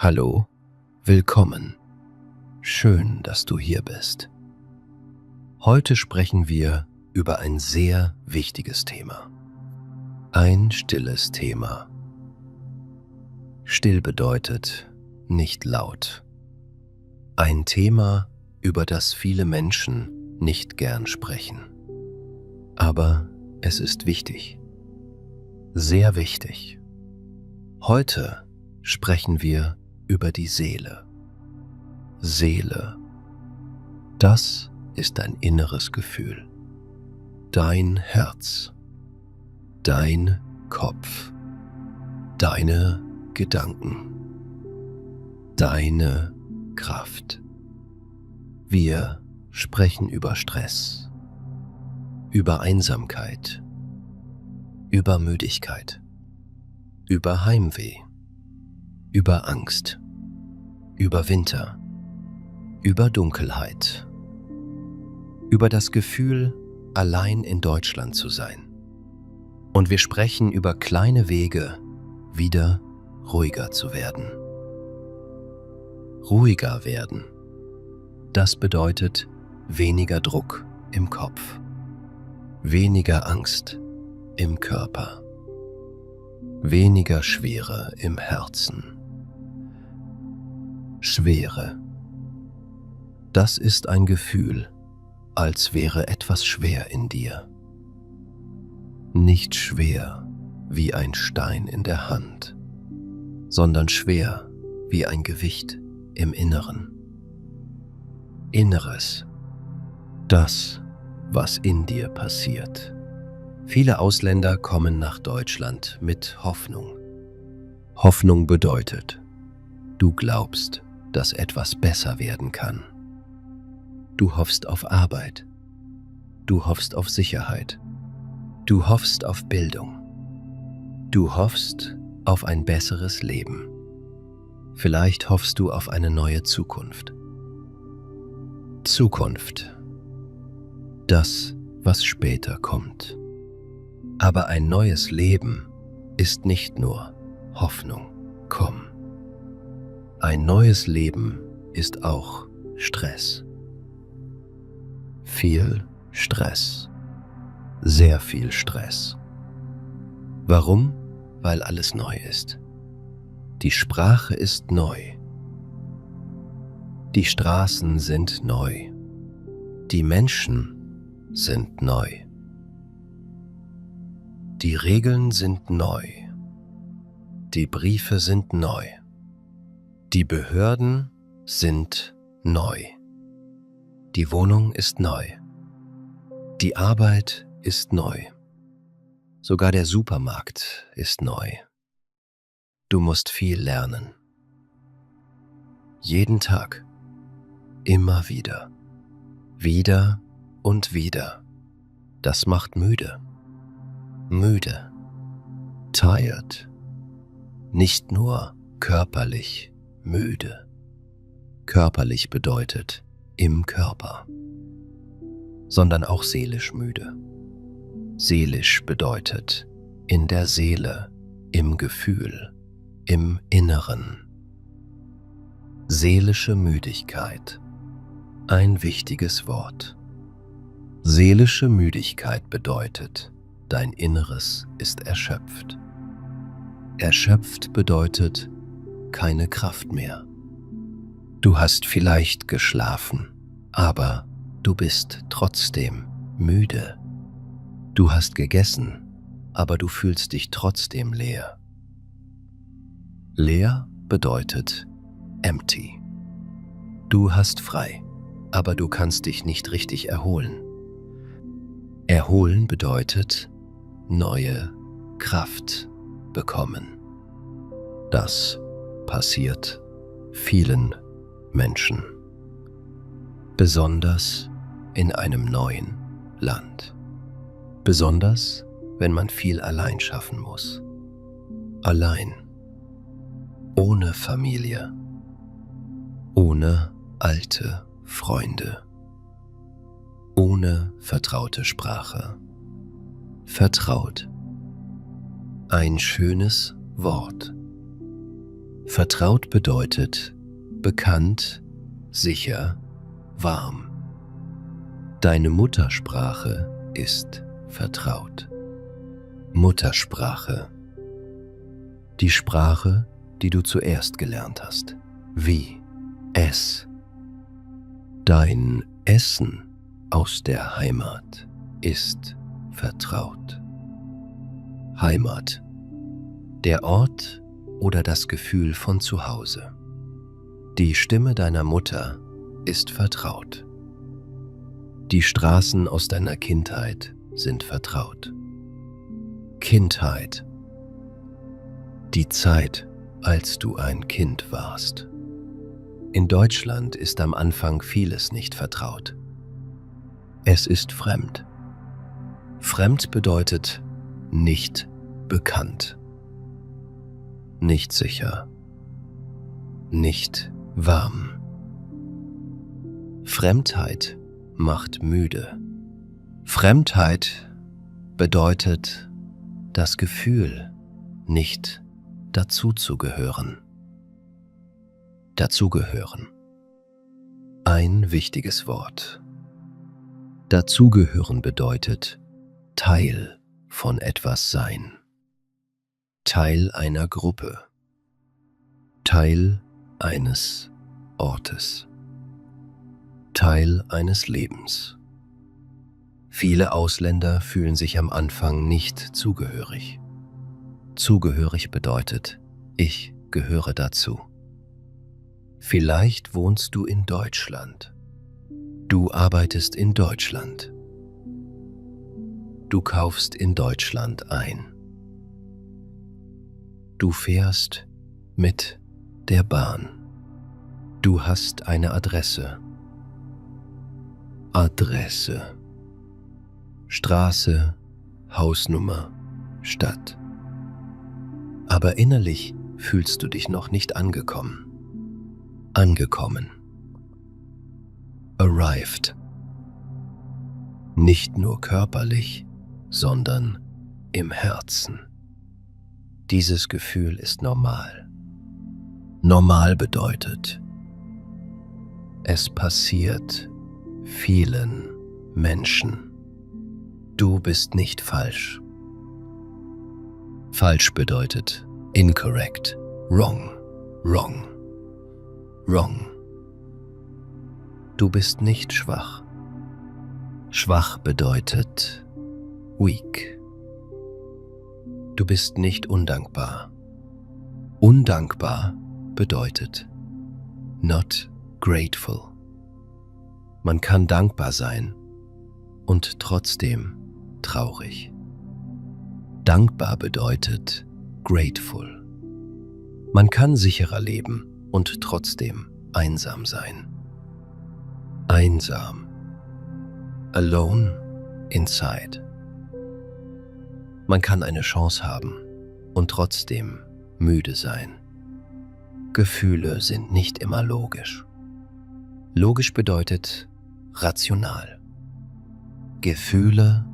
Hallo, willkommen. Schön, dass du hier bist. Heute sprechen wir über ein sehr wichtiges Thema. Ein stilles Thema. Still bedeutet nicht laut. Ein Thema, über das viele Menschen nicht gern sprechen. Aber es ist wichtig. Sehr wichtig. Heute sprechen wir über die Seele. Seele. Das ist dein inneres Gefühl. Dein Herz. Dein Kopf. Deine Gedanken. Deine Kraft. Wir sprechen über Stress, über Einsamkeit, über Müdigkeit, über Heimweh, über Angst, über Winter, über Dunkelheit, über das Gefühl, allein in Deutschland zu sein. Und wir sprechen über kleine Wege, wieder ruhiger zu werden. Ruhiger werden. Das bedeutet weniger Druck im Kopf, weniger Angst im Körper, weniger Schwere im Herzen. Schwere. Das ist ein Gefühl, als wäre etwas schwer in dir. Nicht schwer wie ein Stein in der Hand, sondern schwer wie ein Gewicht im Inneren. Inneres. Das, was in dir passiert. Viele Ausländer kommen nach Deutschland mit Hoffnung. Hoffnung bedeutet, du glaubst, dass etwas besser werden kann. Du hoffst auf Arbeit. Du hoffst auf Sicherheit. Du hoffst auf Bildung. Du hoffst auf ein besseres Leben. Vielleicht hoffst du auf eine neue Zukunft. Zukunft. Das, was später kommt. Aber ein neues Leben ist nicht nur Hoffnung. Komm. Ein neues Leben ist auch Stress. Viel Stress. Sehr viel Stress. Warum? Weil alles neu ist. Die Sprache ist neu. Die Straßen sind neu. Die Menschen sind neu. Die Regeln sind neu. Die Briefe sind neu. Die Behörden sind neu. Die Wohnung ist neu. Die Arbeit ist neu. Sogar der Supermarkt ist neu. Du musst viel lernen. Jeden Tag. Immer wieder. Wieder und wieder. Das macht müde. Müde. Tired. Nicht nur körperlich müde. Körperlich bedeutet im Körper, sondern auch seelisch müde. Seelisch bedeutet in der Seele, im Gefühl, im Inneren. Seelische Müdigkeit. Ein wichtiges Wort. Seelische Müdigkeit bedeutet, dein Inneres ist erschöpft. Erschöpft bedeutet keine Kraft mehr. Du hast vielleicht geschlafen, aber du bist trotzdem müde. Du hast gegessen, aber du fühlst dich trotzdem leer. Leer bedeutet empty. Du hast frei, aber du kannst dich nicht richtig erholen. Erholen bedeutet neue Kraft bekommen. Das passiert vielen Menschen, besonders in einem neuen Land. Besonders, wenn man viel allein schaffen muss. Allein. Ohne Familie. Ohne alte Freunde. Ohne vertraute Sprache. Vertraut. Ein schönes Wort. Vertraut bedeutet bekannt, sicher, warm. Deine Muttersprache ist vertraut. Muttersprache. Die Sprache, die du zuerst gelernt hast. Wie es. Dein Essen aus der Heimat ist vertraut. Heimat. Der Ort oder das Gefühl von zu Hause. Die Stimme deiner Mutter ist vertraut. Die Straßen aus deiner Kindheit sind vertraut. Kindheit. Die Zeit, als du ein Kind warst. In Deutschland ist am Anfang vieles nicht vertraut. Es ist fremd. Fremd bedeutet nicht bekannt. Nicht sicher. Nicht warm. Fremdheit macht müde. Fremdheit bedeutet das Gefühl, nicht dazuzugehören. Dazugehören. Ein wichtiges Wort. Dazugehören bedeutet Teil von etwas sein. Teil einer Gruppe. Teil eines Ortes. Teil eines Lebens. Viele Ausländer fühlen sich am Anfang nicht zugehörig. Zugehörig bedeutet, ich gehöre dazu. Vielleicht wohnst du in Deutschland. Du arbeitest in Deutschland. Du kaufst in Deutschland ein. Du fährst mit der Bahn. Du hast eine Adresse. Adresse. Straße, Hausnummer, Stadt. Aber innerlich fühlst du dich noch nicht angekommen. Angekommen. Arrived. Nicht nur körperlich, sondern im Herzen. Dieses Gefühl ist normal. Normal bedeutet, es passiert vielen Menschen. Du bist nicht falsch. Falsch bedeutet incorrect, wrong, wrong, wrong. Du bist nicht schwach. Schwach bedeutet weak. Du bist nicht undankbar. Undankbar bedeutet not grateful. Man kann dankbar sein und trotzdem traurig. Dankbar bedeutet grateful. Man kann sicherer leben und trotzdem einsam sein. Einsam. Alone inside. Man kann eine Chance haben und trotzdem müde sein. Gefühle sind nicht immer logisch. Logisch bedeutet rational. Gefühle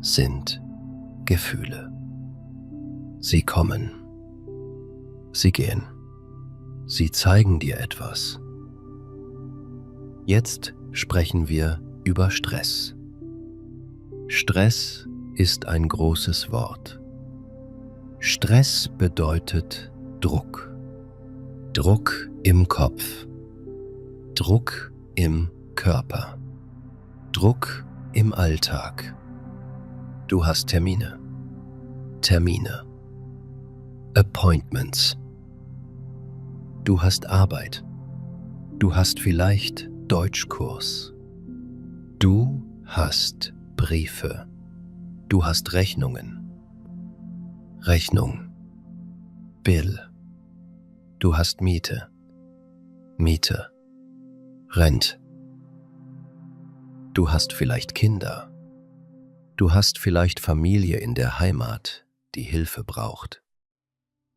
sind Gefühle. Sie kommen. Sie gehen. Sie zeigen dir etwas. Jetzt sprechen wir über Stress. Stress ist ein großes Wort. Stress bedeutet Druck. Druck im Kopf. Druck im Körper. Druck im Alltag. Du hast Termine. Termine. Appointments. Du hast Arbeit. Du hast vielleicht Deutschkurs. Du hast Briefe. Du hast Rechnungen. Rechnung. Bill. Du hast Miete. Miete. Rent. Du hast vielleicht Kinder. Du hast vielleicht Familie in der Heimat, die Hilfe braucht.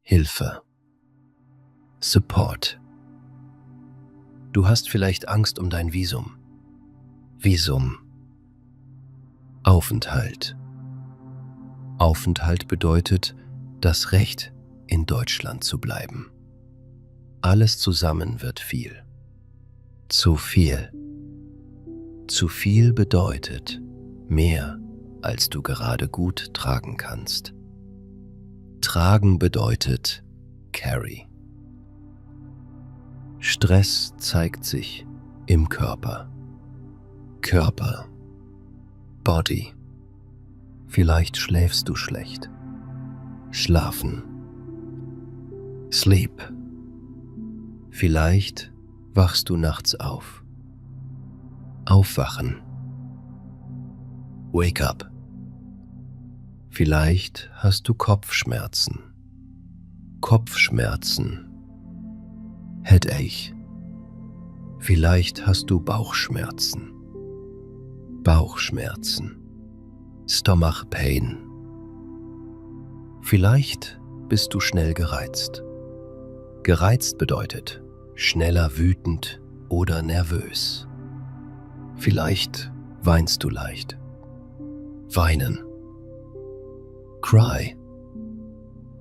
Hilfe. Support. Du hast vielleicht Angst um dein Visum. Visum. Aufenthalt. Aufenthalt bedeutet das Recht, in Deutschland zu bleiben. Alles zusammen wird viel. Zu viel. Zu viel bedeutet mehr, als du gerade gut tragen kannst. Tragen bedeutet carry. Stress zeigt sich im Körper. Körper. Body. Vielleicht schläfst du schlecht. Schlafen. Sleep. Vielleicht wachst du nachts auf. Aufwachen. Wake up. Vielleicht hast du Kopfschmerzen. Kopfschmerzen. Headache. Vielleicht hast du Bauchschmerzen. Bauchschmerzen. Stomach pain. Vielleicht bist du schnell gereizt. Gereizt bedeutet schneller wütend oder nervös. Vielleicht weinst du leicht. Weinen. Cry.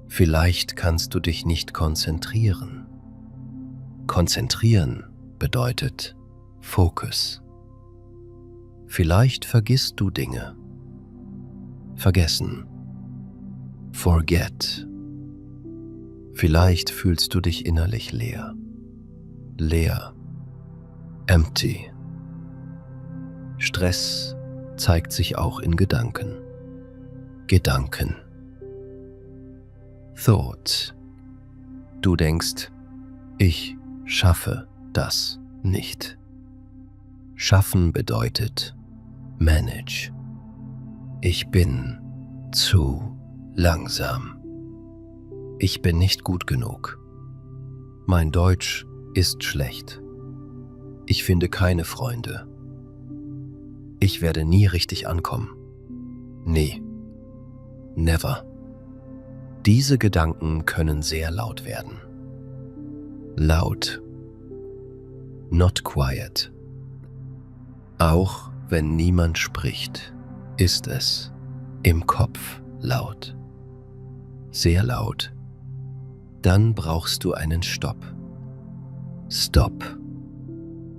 Vielleicht kannst du dich nicht konzentrieren. Konzentrieren bedeutet Fokus. Vielleicht vergisst du Dinge. Vergessen. Forget. Vielleicht fühlst du dich innerlich leer. Leer. Empty. Stress zeigt sich auch in Gedanken. Gedanken. Thought. Du denkst, ich schaffe das nicht. Schaffen bedeutet manage. Ich bin zu langsam. Ich bin nicht gut genug. Mein Deutsch ist schlecht. Ich finde keine Freunde. Ich werde nie richtig ankommen. Nee. Never. Diese Gedanken können sehr laut werden. Laut. Not quiet. Auch wenn niemand spricht, ist es im Kopf laut. Sehr laut. Dann brauchst du einen Stopp. Stop.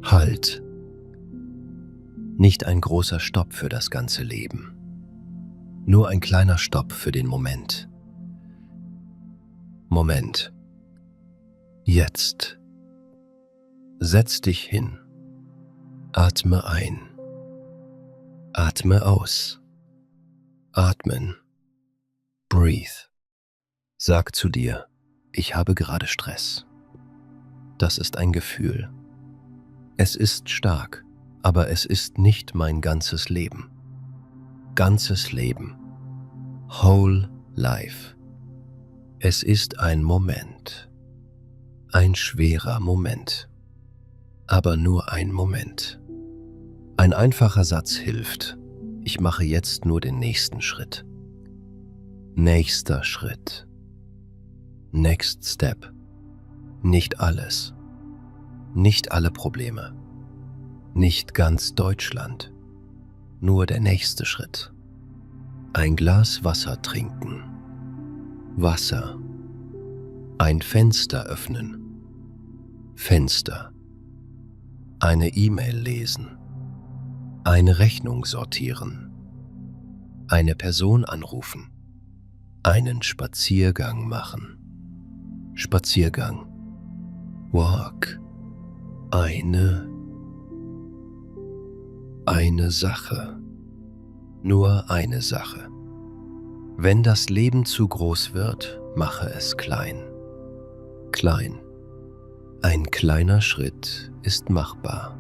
Halt. Nicht ein großer Stopp für das ganze Leben. Nur ein kleiner Stopp für den Moment. Moment. Jetzt. Setz dich hin. Atme ein. Atme aus. Atmen. Breathe. Sag zu dir, ich habe gerade Stress. Das ist ein Gefühl. Es ist stark, aber es ist nicht mein ganzes Leben. Ganzes Leben. Whole life. Es ist ein Moment. Ein schwerer Moment. Aber nur ein Moment. Ein einfacher Satz hilft. Ich mache jetzt nur den nächsten Schritt. Nächster Schritt. Next step. Nicht alles. Nicht alle Probleme. Nicht ganz Deutschland. Nur der nächste Schritt. Ein Glas Wasser trinken. Wasser. Ein Fenster öffnen. Fenster. Eine E-Mail lesen. Eine Rechnung sortieren. Eine Person anrufen. Einen Spaziergang machen. Spaziergang. Walk. Eine Sache. Nur eine Sache. Wenn das Leben zu groß wird, mache es klein. Klein. Ein kleiner Schritt ist machbar.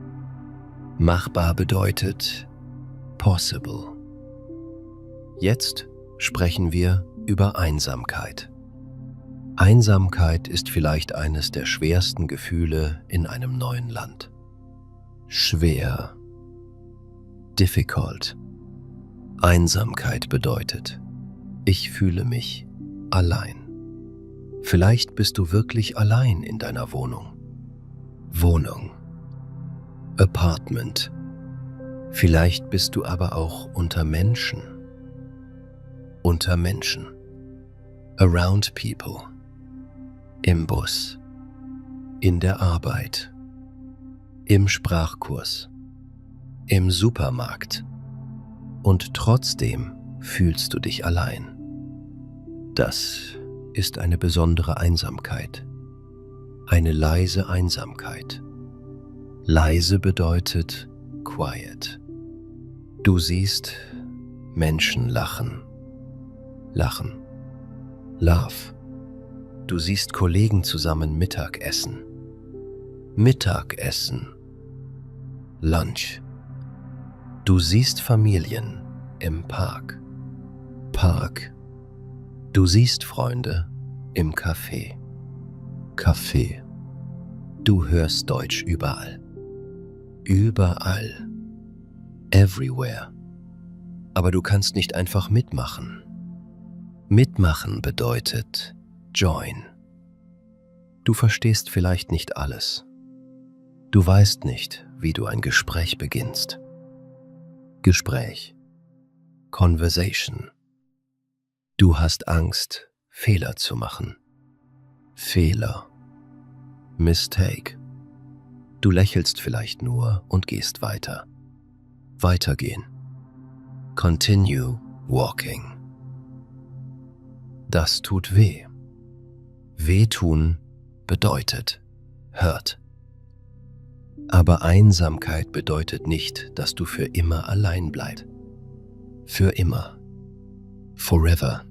Machbar bedeutet possible. Jetzt sprechen wir über Einsamkeit. Einsamkeit ist vielleicht eines der schwersten Gefühle in einem neuen Land. Schwer. Difficult. Einsamkeit bedeutet, ich fühle mich allein. Vielleicht bist du wirklich allein in deiner Wohnung. Wohnung. Apartment. Vielleicht bist du aber auch unter Menschen. Unter Menschen. Around people. Im Bus. in der Arbeit, im Sprachkurs, im Supermarkt. Und trotzdem fühlst du dich allein. Das ist eine besondere Einsamkeit. Eine leise Einsamkeit. Leise bedeutet quiet. Du siehst Menschen lachen. Lachen. Laugh. Du siehst Kollegen zusammen Mittagessen. Mittagessen. Lunch. Du siehst Familien im Park. Park. Du siehst Freunde im Café. Café. Du hörst Deutsch überall. Überall. Everywhere. Aber du kannst nicht einfach mitmachen. Mitmachen bedeutet join. Du verstehst vielleicht nicht alles. Du weißt nicht, wie du ein Gespräch beginnst. Gespräch. Conversation. Du hast Angst, Fehler zu machen. Fehler. Mistake. Du lächelst vielleicht nur und gehst weiter. Weitergehen. Continue walking. Das tut weh. Wehtun bedeutet hurt. Aber Einsamkeit bedeutet nicht, dass du für immer allein bleibst. Für immer. Forever.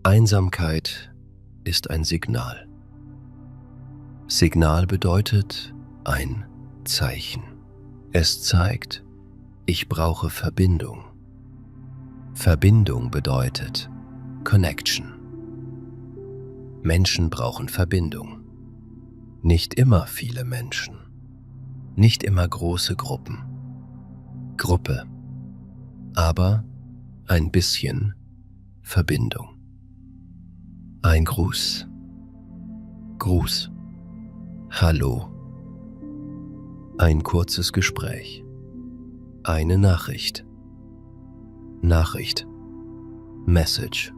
Einsamkeit ist ein Signal. Signal bedeutet ein Zeichen. Es zeigt, ich brauche Verbindung. Verbindung bedeutet Connection. Menschen brauchen Verbindung. Nicht immer viele Menschen. Nicht immer große Gruppen. Gruppe. Aber ein bisschen Verbindung. Ein Gruß. Gruß. Hallo. Ein kurzes Gespräch. Eine Nachricht. Nachricht. Message.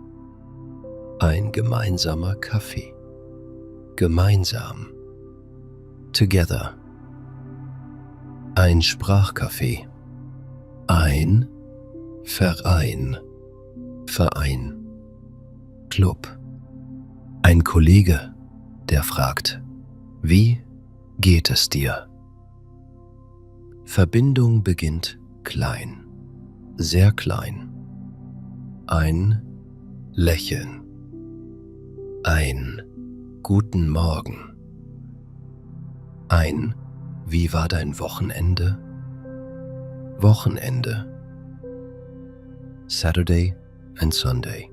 Ein gemeinsamer Kaffee. Gemeinsam. Together. Ein Sprachcafé. Ein Verein. Verein. Club. Ein Kollege, der fragt, wie geht es dir? Verbindung beginnt klein, sehr klein. Ein Lächeln. Ein Guten Morgen. Ein Wie war dein Wochenende? Wochenende. Saturday and Sunday.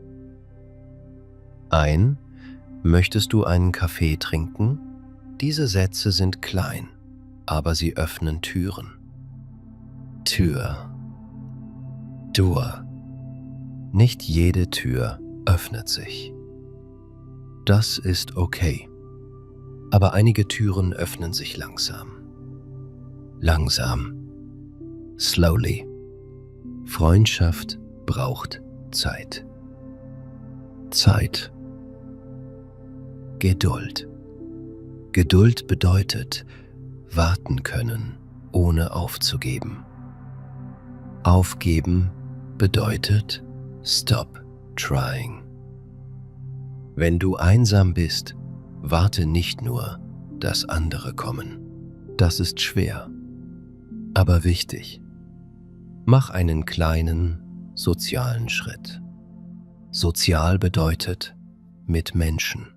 Ein Möchtest du einen Kaffee trinken? Diese Sätze sind klein, aber sie öffnen Türen. Tür. Door. Nicht jede Tür öffnet sich. Das ist okay. Aber einige Türen öffnen sich langsam. Langsam. Slowly. Freundschaft braucht Zeit. Zeit. Geduld. Geduld bedeutet warten können, ohne aufzugeben. Aufgeben bedeutet stop trying. Wenn du einsam bist, warte nicht nur, dass andere kommen. Das ist schwer, aber wichtig. Mach einen kleinen sozialen Schritt. Sozial bedeutet mit Menschen.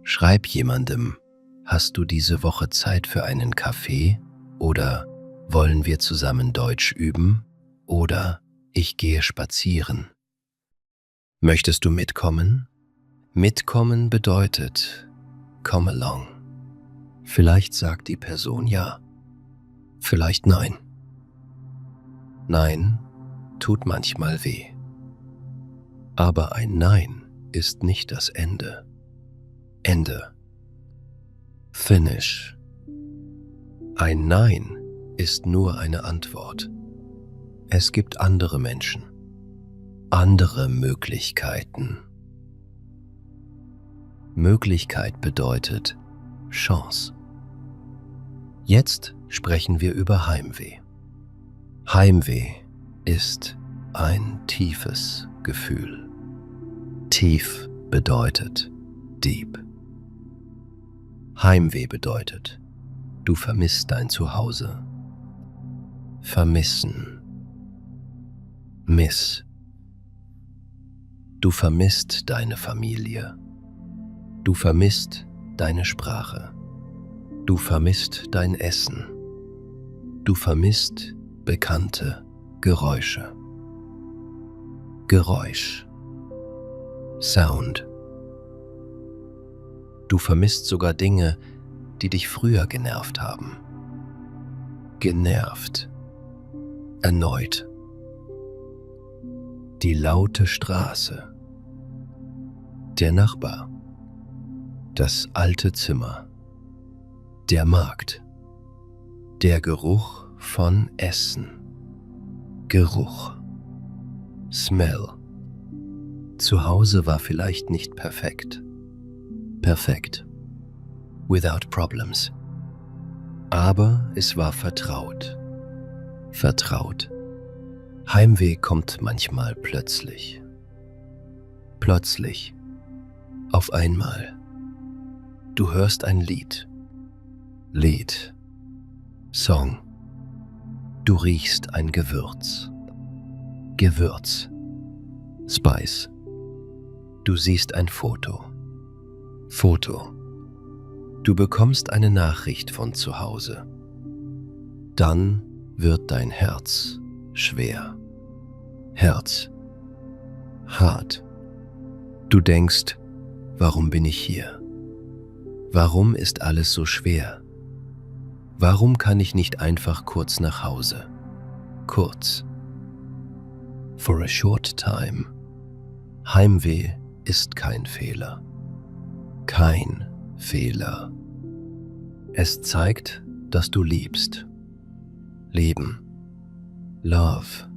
Schreib jemandem, hast du diese Woche Zeit für einen Kaffee? Oder wollen wir zusammen Deutsch üben? Oder ich gehe spazieren. Möchtest du mitkommen? Mitkommen bedeutet come along. Vielleicht sagt die Person ja, vielleicht nein. Nein tut manchmal weh. Aber ein Nein ist nicht das Ende. Ende. Finish. Ein Nein ist nur eine Antwort. Es gibt andere Menschen, andere Möglichkeiten. Möglichkeit bedeutet Chance. Jetzt sprechen wir über Heimweh. Heimweh ist ein tiefes Gefühl. Tief bedeutet deep. Heimweh bedeutet, du vermisst dein Zuhause. Vermissen. Miss. Du vermisst deine Familie. Du vermisst deine Sprache. Du vermisst dein Essen. Du vermisst bekannte Geräusche. Geräusch. Sound. Du vermisst sogar Dinge, die dich früher genervt haben. Genervt. Erneut. Die laute Straße. Der Nachbar. Das alte Zimmer. Der Markt. Der Geruch von Essen. Geruch. Smell. Zu Hause war vielleicht nicht perfekt. Perfekt. Without problems. Aber es war vertraut. Vertraut. Heimweh kommt manchmal plötzlich. Plötzlich. Auf einmal. Du hörst ein Lied. Lied. Song. Du riechst ein Gewürz. Gewürz. Spice. Du siehst ein Foto. Foto. Du bekommst eine Nachricht von zu Hause. Dann wird dein Herz schwer. Herz. Hart. Du denkst, warum bin ich hier? Warum ist alles so schwer? Warum kann ich nicht einfach kurz nach Hause? Kurz. For a short time. Heimweh ist kein Fehler. Kein Fehler. Es zeigt, dass du liebst. Lieben. Love.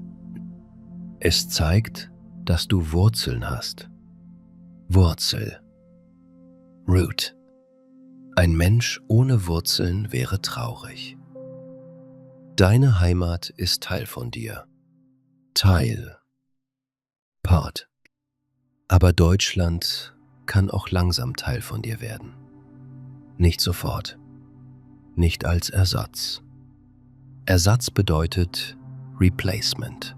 Es zeigt, dass du Wurzeln hast. Wurzel. Root. Ein Mensch ohne Wurzeln wäre traurig. Deine Heimat ist Teil von dir. Teil. Part. Aber Deutschland kann auch langsam Teil von dir werden. Nicht sofort. Nicht als Ersatz. Ersatz bedeutet Replacement.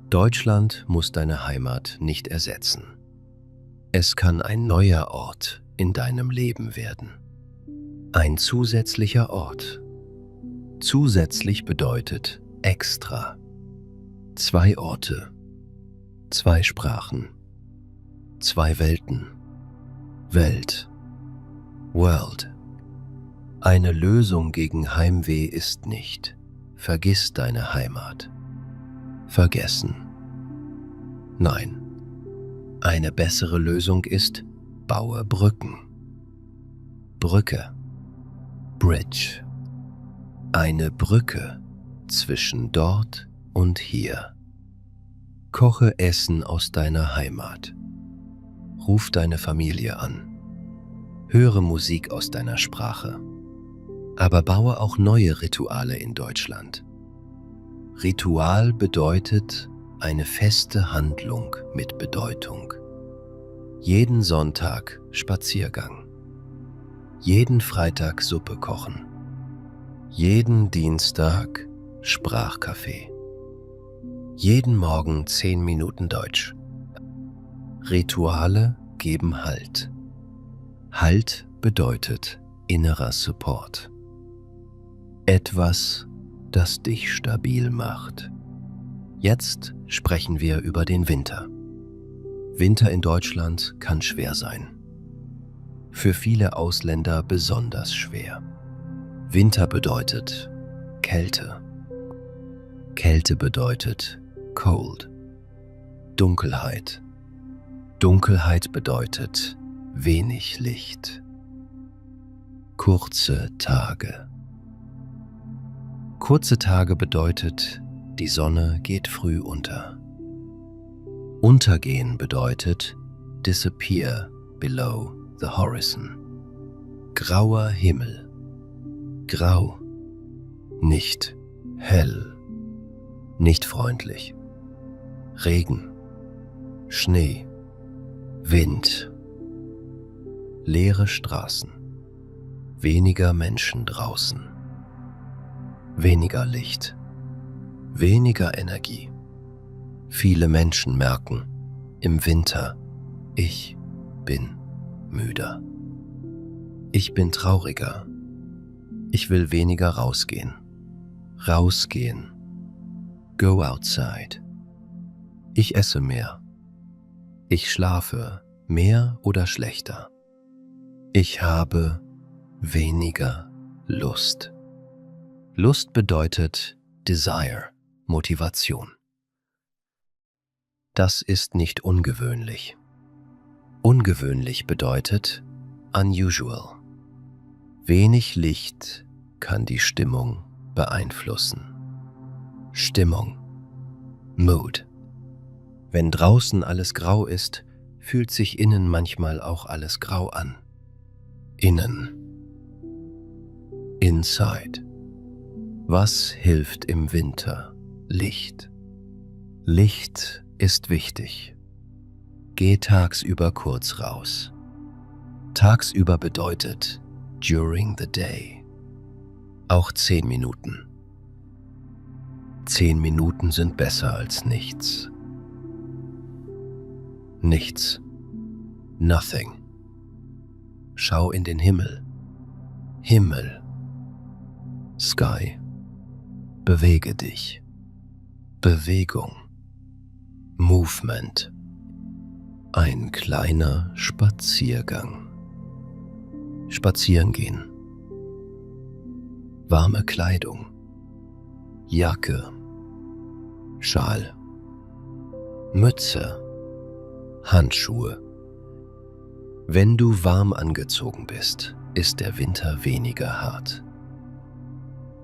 Deutschland muss deine Heimat nicht ersetzen. Es kann ein neuer Ort in deinem Leben werden. Ein zusätzlicher Ort. Zusätzlich bedeutet extra. 2 Orte. 2 Sprachen. 2 Welten. Welt. World. Eine Lösung gegen Heimweh ist nicht: vergiss deine Heimat. Vergessen. Nein. Eine bessere Lösung ist: baue Brücken. Brücke. Bridge. Eine Brücke zwischen dort und hier. Koche Essen aus deiner Heimat. Ruf deine Familie an. Höre Musik aus deiner Sprache. Aber baue auch neue Rituale in Deutschland. Ritual bedeutet eine feste Handlung mit Bedeutung. Jeden Sonntag Spaziergang. Jeden Freitag Suppe kochen. Jeden Dienstag Sprachcafé. Jeden Morgen 10 Minuten Deutsch. Rituale geben Halt. Halt bedeutet innerer Support. Etwas, das dich stabil macht. Jetzt sprechen wir über den Winter. Winter in Deutschland kann schwer sein. Für viele Ausländer besonders schwer. Winter bedeutet Kälte. Kälte bedeutet cold. Dunkelheit. Dunkelheit bedeutet wenig Licht. Kurze Tage. Kurze Tage bedeutet, die Sonne geht früh unter. Untergehen bedeutet disappear below the horizon. Grauer Himmel. Grau. Nicht hell. Nicht freundlich. Regen. Schnee. Wind. Leere Straßen. Weniger Menschen draußen. Weniger Licht. Weniger Energie. Viele Menschen merken im Winter, ich bin müder. Ich bin trauriger. Ich will weniger rausgehen. Rausgehen. Go outside. Ich esse mehr. Ich schlafe mehr oder schlechter. Ich habe weniger Lust. Lust bedeutet Desire, Motivation. Das ist nicht ungewöhnlich. Ungewöhnlich bedeutet unusual. Wenig Licht kann die Stimmung beeinflussen. Stimmung. Mood. Wenn draußen alles grau ist, fühlt sich innen manchmal auch alles grau an. Innen. Inside. Was hilft im Winter? Licht. Licht ist wichtig. Geh tagsüber kurz raus. Tagsüber bedeutet during the day. Auch 10 Minuten. 10 Minuten sind besser als nichts. Nichts. Nothing. Schau in den Himmel. Himmel. Sky. Bewege dich. Bewegung. Movement. Ein kleiner Spaziergang. Spazieren gehen. Warme Kleidung. Jacke. Schal. Mütze. Handschuhe. Wenn du warm angezogen bist, ist der Winter weniger hart.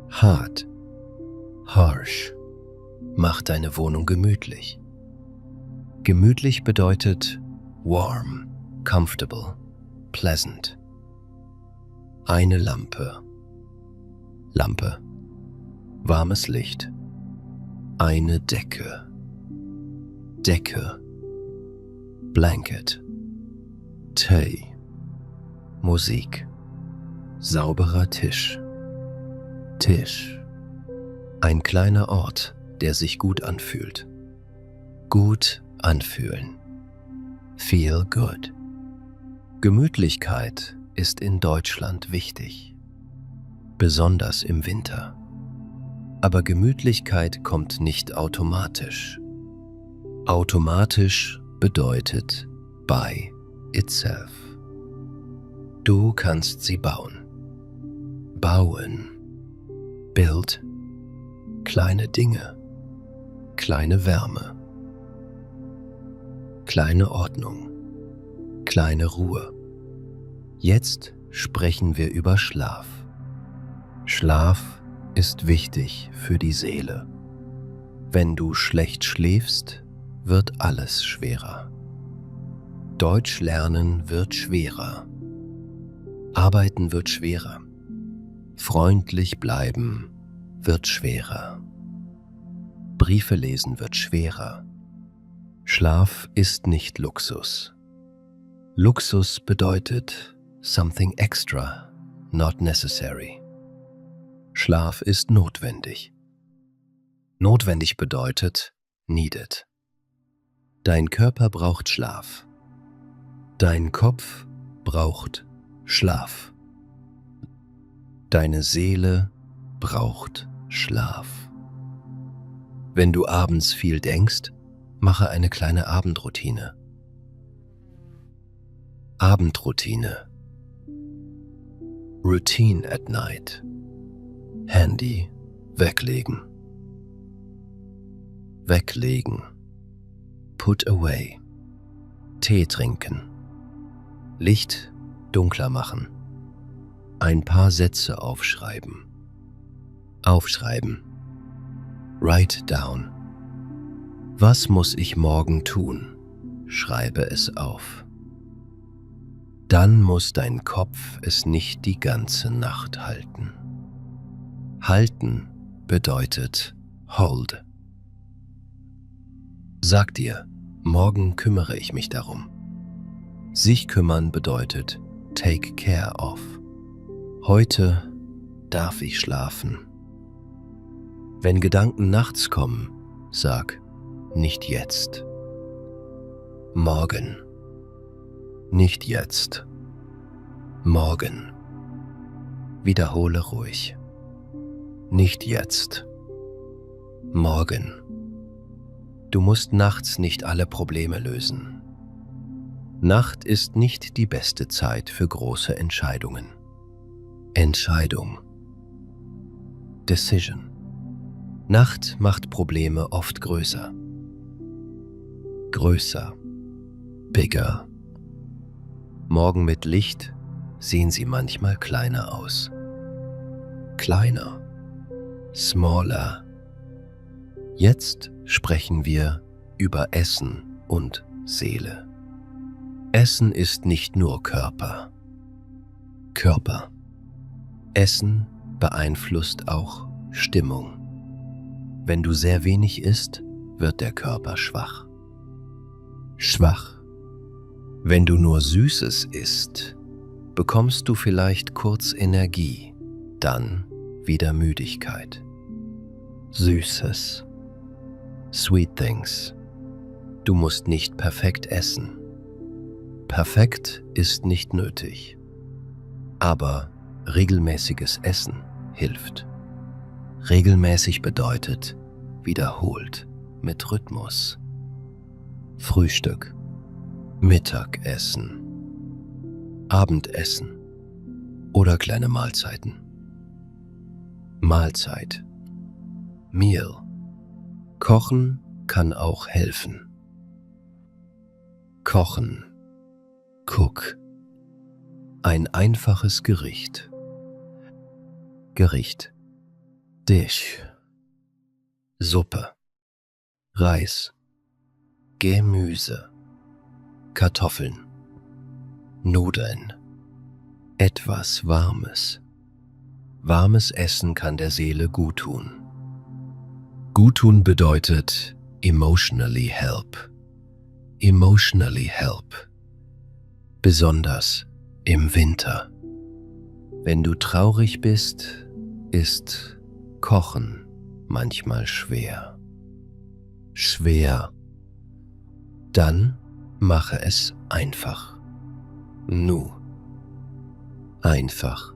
Hart. Harsh. Mach deine Wohnung gemütlich. Gemütlich bedeutet warm, comfortable, pleasant. Eine Lampe. Lampe. Warmes Licht. Eine Decke. Decke. Blanket. Tee. Musik. Sauberer Tisch. Tisch. Ein kleiner Ort, der sich gut anfühlt. Gut anfühlen. Feel good. Gemütlichkeit ist in Deutschland wichtig. Besonders im Winter. Aber Gemütlichkeit kommt nicht automatisch. Automatisch bedeutet by itself. Du kannst sie bauen. Bauen. Build. Kleine Dinge. Kleine Wärme. Kleine Ordnung. Kleine Ruhe. Jetzt sprechen wir über Schlaf. Schlaf ist wichtig für die Seele. Wenn du schlecht schläfst, wird alles schwerer. Deutsch lernen wird schwerer. Arbeiten wird schwerer. Freundlich bleiben wird schwerer. Briefe lesen wird schwerer. Schlaf ist nicht Luxus. Luxus bedeutet something extra, not necessary. Schlaf ist notwendig. Notwendig bedeutet needed. Dein Körper braucht Schlaf. Dein Kopf braucht Schlaf. Deine Seele braucht Schlaf. Wenn du abends viel denkst, mache eine kleine Abendroutine. Abendroutine. Routine at night. Handy weglegen. Weglegen. Put away. Tee trinken. Licht dunkler machen. Ein paar Sätze aufschreiben. Aufschreiben. Write down. Was muss ich morgen tun? Schreibe es auf. dann muss dein Kopf es nicht die ganze Nacht halten. Halten bedeutet hold. Sag dir, morgen kümmere ich mich darum. Sich kümmern bedeutet take care of. Heute darf ich schlafen. Wenn Gedanken nachts kommen, sag nicht jetzt. Morgen. Nicht jetzt. Morgen. Wiederhole ruhig. Nicht jetzt. Morgen. Du musst nachts nicht alle Probleme lösen. Nacht ist nicht die beste Zeit für große Entscheidungen. Entscheidung. Decision. Nacht macht Probleme oft größer. Größer. Bigger. Morgen mit Licht sehen sie manchmal kleiner aus. Kleiner. Smaller. Jetzt sprechen wir über Essen und Seele. Essen ist nicht nur Körper. Körper. Essen beeinflusst auch Stimmung. Wenn du sehr wenig isst, wird der Körper schwach. Schwach. Wenn du nur Süßes isst, bekommst du vielleicht kurz Energie, dann wieder Müdigkeit. Süßes. Sweet things. Du musst nicht perfekt essen. Perfekt ist nicht nötig. Aber regelmäßiges Essen hilft. Regelmäßig bedeutet wiederholt, mit Rhythmus. Frühstück, Mittagessen, Abendessen oder kleine Mahlzeiten. Mahlzeit, Meal. Kochen kann auch helfen. Kochen, cook. Ein einfaches Gericht. Gericht. Dish. Suppe. Reis. Gemüse. Kartoffeln. Nudeln. Etwas Warmes. Warmes Essen kann der Seele guttun. Guttun bedeutet emotionally help. Emotionally help. Besonders im Winter. Wenn du traurig bist, ist Kochen manchmal schwer. Schwer. Dann mache es einfach. Nu. Einfach.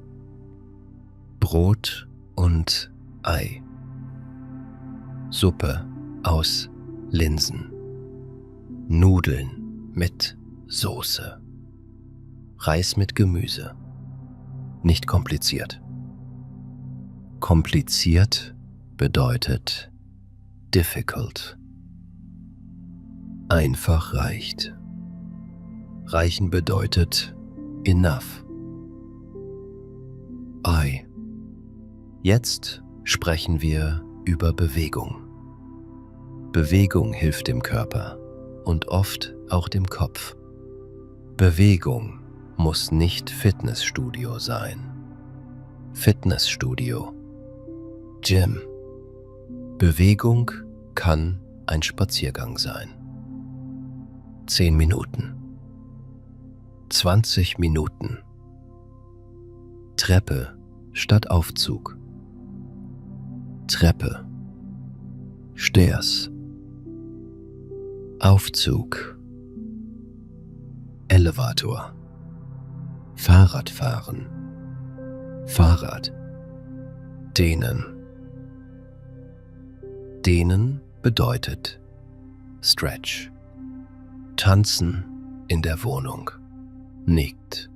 Brot und Ei. Suppe aus Linsen. Nudeln mit Soße. Reis mit Gemüse. Nicht kompliziert. Kompliziert bedeutet difficult. Einfach reicht. Reichen bedeutet enough. Ei. Jetzt sprechen wir über Bewegung. Bewegung hilft dem Körper und oft auch dem Kopf. Bewegung muss nicht Fitnessstudio sein. Fitnessstudio. Gym. Bewegung kann ein Spaziergang sein. 10 Minuten. 20 Minuten. Treppe statt Aufzug. Treppe. Stairs. Aufzug. Elevator. Fahrradfahren. Fahrrad. Dehnen. Dehnen bedeutet Stretch. Tanzen in der Wohnung. Nickt.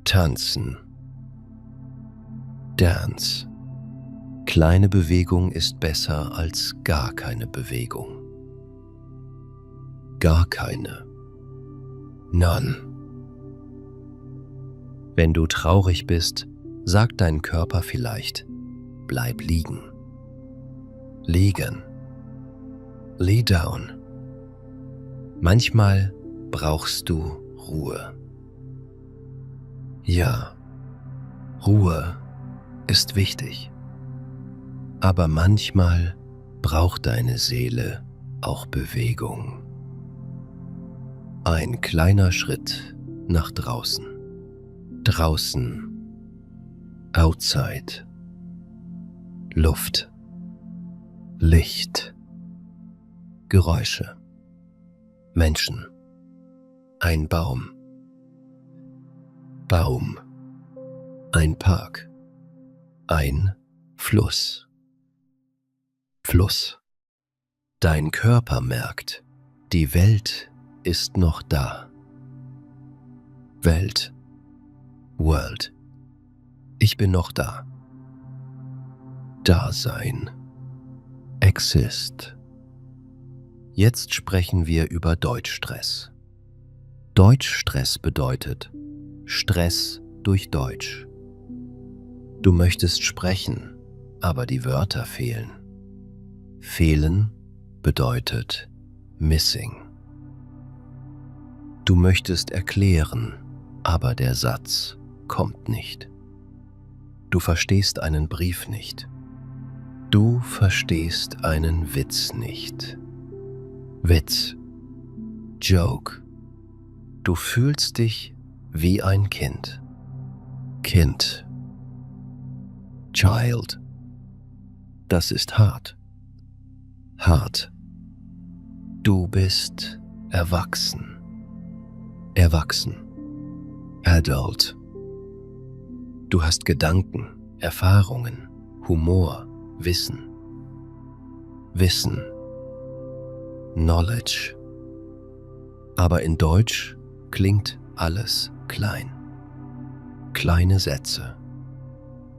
Tanzen. Dance. Kleine Bewegung ist besser als gar keine Bewegung. Gar keine. None. Wenn du traurig bist, sagt dein Körper vielleicht, bleib liegen. Liegen. Lay down. Manchmal brauchst du Ruhe. Ja, Ruhe ist wichtig. Aber manchmal braucht deine Seele auch Bewegung. Ein kleiner Schritt nach draußen. Draußen. Outside. Luft. Licht. Geräusche. Menschen. Ein Baum. Baum. Ein Park. Ein Fluss. Fluss. Dein Körper merkt, die Welt ist noch da. Welt. World. Ich bin noch da. Dasein. Exist. Jetzt sprechen wir über Deutschstress. Deutschstress bedeutet Stress durch Deutsch. Du möchtest sprechen, aber die Wörter fehlen. Fehlen bedeutet missing. Du möchtest erklären, aber der Satz kommt nicht. Du verstehst einen Brief nicht. Du verstehst einen Witz nicht. Witz. Joke. Du fühlst dich wie ein Kind. Kind. Child. Das ist hart. Hart. Du bist erwachsen. Erwachsen. Adult. Du hast Gedanken, Erfahrungen, Humor, Wissen. Wissen. Knowledge. Aber in Deutsch klingt alles klein. Kleine Sätze.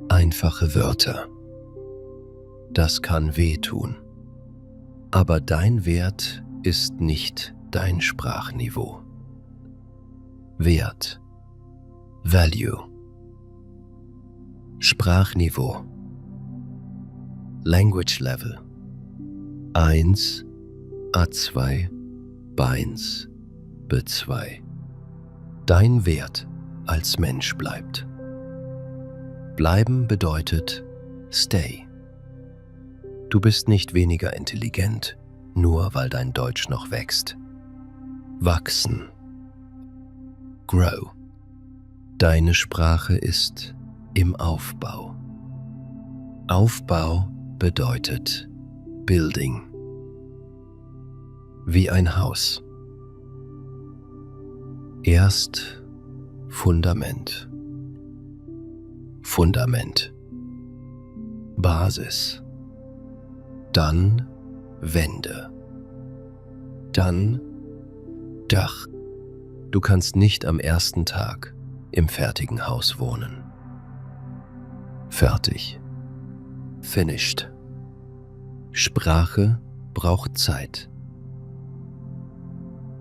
Einfache Wörter. Das kann wehtun. Aber dein Wert ist nicht dein Sprachniveau. Wert. Value. Sprachniveau. Language Level. 1, A2, B1, B2. Dein Wert als Mensch bleibt. Bleiben bedeutet stay. Du bist nicht weniger intelligent, nur weil dein Deutsch noch wächst. Wachsen. Grow. Deine Sprache ist im Aufbau. Aufbau bedeutet Building. Wie ein Haus. Erst Fundament. Fundament. Basis. Dann Wände. Dann Dach. Du kannst nicht am ersten Tag im fertigen Haus wohnen. Fertig. Finished. Sprache braucht Zeit.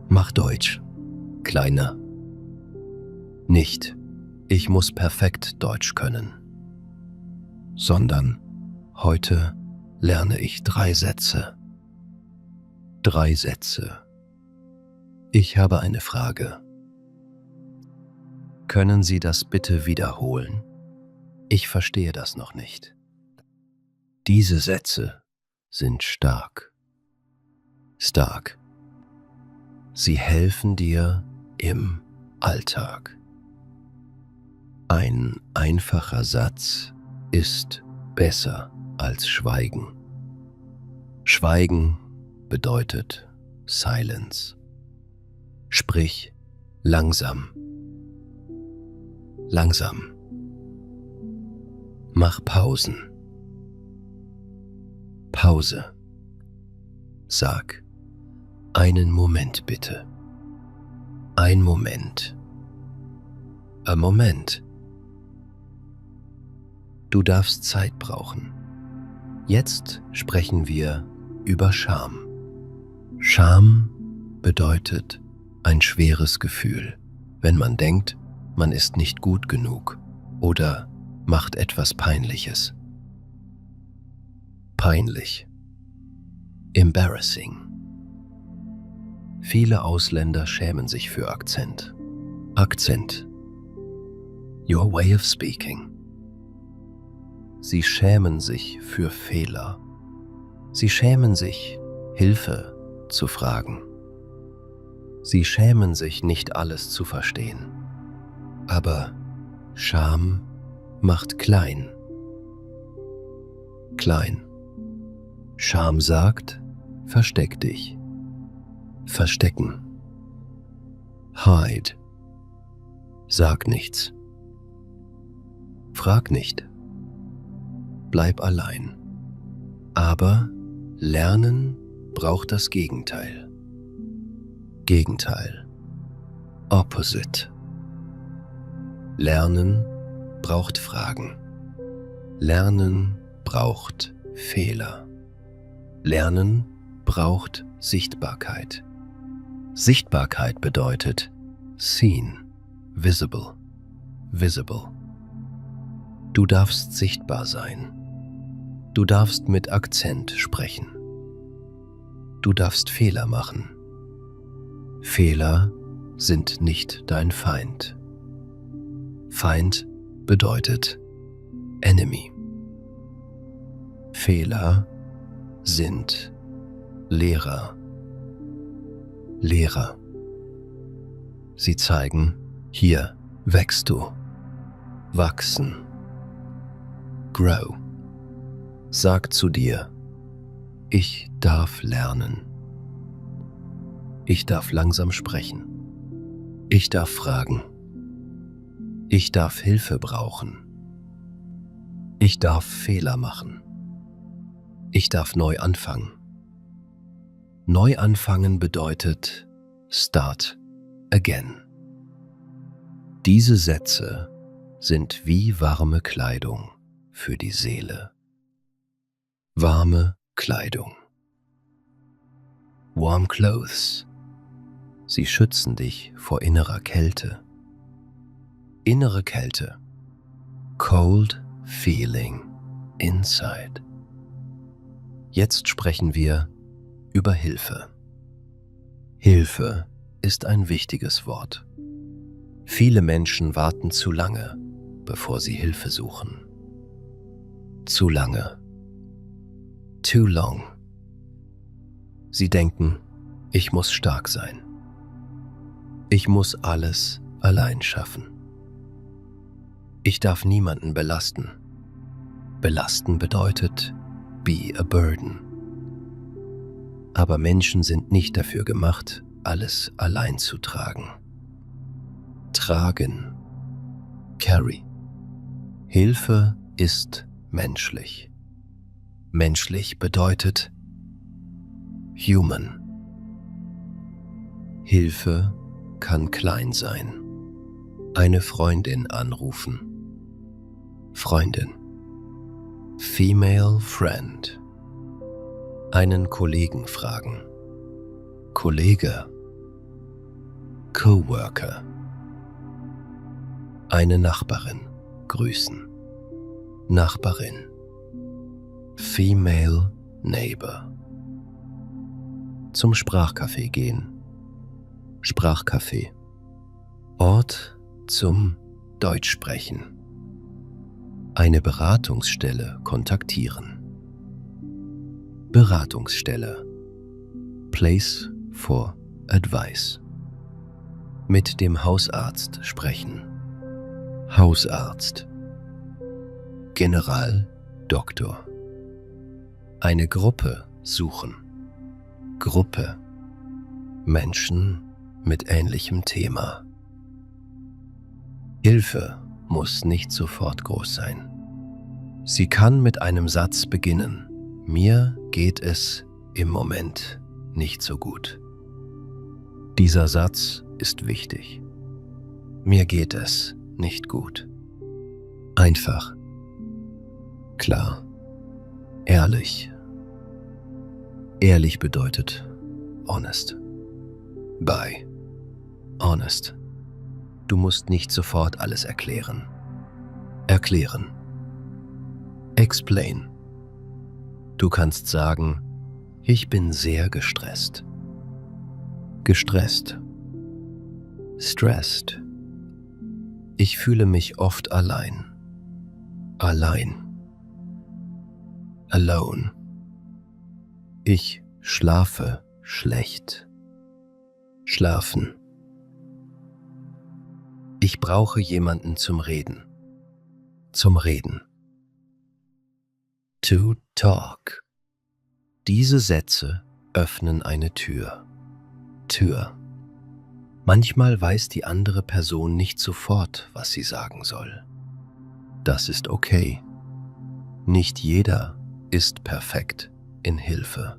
Mach Deutsch. Kleiner. Nicht, ich muss perfekt Deutsch können, sondern heute lerne ich 3 Sätze. 3 Sätze. Ich habe eine Frage. Können Sie das bitte wiederholen? Ich verstehe das noch nicht. Diese Sätze sind stark. Stark. Sie helfen dir im Alltag. Ein einfacher Satz ist besser als Schweigen. Schweigen bedeutet Silence. Sprich langsam. Langsam. Mach Pausen. Pause. Sag, einen Moment bitte. Ein Moment. A Moment. Du darfst Zeit brauchen. Jetzt sprechen wir über Scham. Scham bedeutet ein schweres Gefühl, wenn man denkt, man ist nicht gut genug oder macht etwas Peinliches. Peinlich. Embarrassing. Viele Ausländer schämen sich für Akzent. Akzent. Your way of speaking. Sie schämen sich für Fehler. Sie schämen sich, Hilfe zu fragen. Sie schämen sich, nicht alles zu verstehen. Aber Scham macht klein. Klein. Scham sagt, versteck dich. Verstecken. Hide. Sag nichts. Frag nicht. Bleib allein. Aber Lernen braucht das Gegenteil. Gegenteil. Opposite. Lernen braucht Fragen. Lernen braucht Fehler. Lernen braucht Sichtbarkeit. Sichtbarkeit bedeutet seen, visible, visible. Du darfst sichtbar sein. Du darfst mit Akzent sprechen. Du darfst Fehler machen. Fehler sind nicht dein Feind. Feind bedeutet Enemy. Fehler sind Lehrer. Lehrer. Sie zeigen, hier wächst du. Wachsen. Grow. Sag zu dir, ich darf lernen. Ich darf langsam sprechen. Ich darf fragen. Ich darf Hilfe brauchen. Ich darf Fehler machen. Ich darf neu anfangen. Neu anfangen bedeutet start again. Diese Sätze sind wie warme Kleidung für die Seele. Warme Kleidung. Warm clothes. Sie schützen dich vor innerer Kälte. Innere Kälte. Cold feeling inside. Jetzt sprechen wir über Hilfe. Hilfe ist ein wichtiges Wort. Viele Menschen warten zu lange, bevor sie Hilfe suchen. Zu lange. Too long. Sie denken, ich muss stark sein. Ich muss alles allein schaffen. Ich darf niemanden belasten. Belasten bedeutet be a burden. Aber Menschen sind nicht dafür gemacht, alles allein zu tragen. Tragen. Carry. Hilfe ist menschlich. Menschlich bedeutet human. Hilfe kann klein sein. Eine Freundin anrufen. Freundin. Female friend. Einen Kollegen fragen. Kollege. Coworker. Eine Nachbarin grüßen. Nachbarin. Female neighbor. Zum Sprachcafé gehen. Sprachcafé. Ort zum Deutschsprechen. Eine Beratungsstelle kontaktieren. Beratungsstelle. Place for advice. Mit dem Hausarzt sprechen. Hausarzt. Generaldoktor. Eine Gruppe suchen. Gruppe. Menschen mit ähnlichem Thema. Hilfe muss nicht sofort groß sein. Sie kann mit einem Satz beginnen. Mir geht es im Moment nicht so gut. Dieser Satz ist wichtig. Mir geht es nicht gut. Einfach. Klar. Ehrlich. Ehrlich bedeutet honest. By. Honest. Du musst nicht sofort alles erklären. Erklären. Explain. Du kannst sagen, ich bin sehr gestresst. Gestresst. Stressed. Ich fühle mich oft allein. Allein. Alone. Ich schlafe schlecht. Schlafen. Ich brauche jemanden zum Reden. Zum Reden. To talk. Diese Sätze öffnen eine Tür. Tür. Manchmal weiß die andere Person nicht sofort, was sie sagen soll. Das ist okay. Nicht jeder ist perfekt in Hilfe.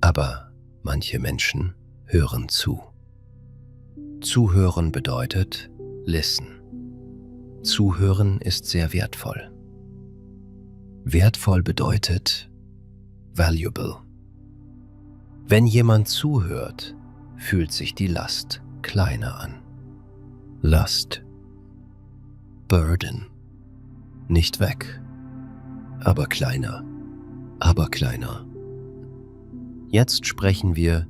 Aber manche Menschen hören zu. Zuhören bedeutet listen. Zuhören ist sehr wertvoll. Wertvoll bedeutet valuable. Wenn jemand zuhört, fühlt sich die Last kleiner an. Last. Burden. Nicht weg, aber kleiner. Aber kleiner. Jetzt sprechen wir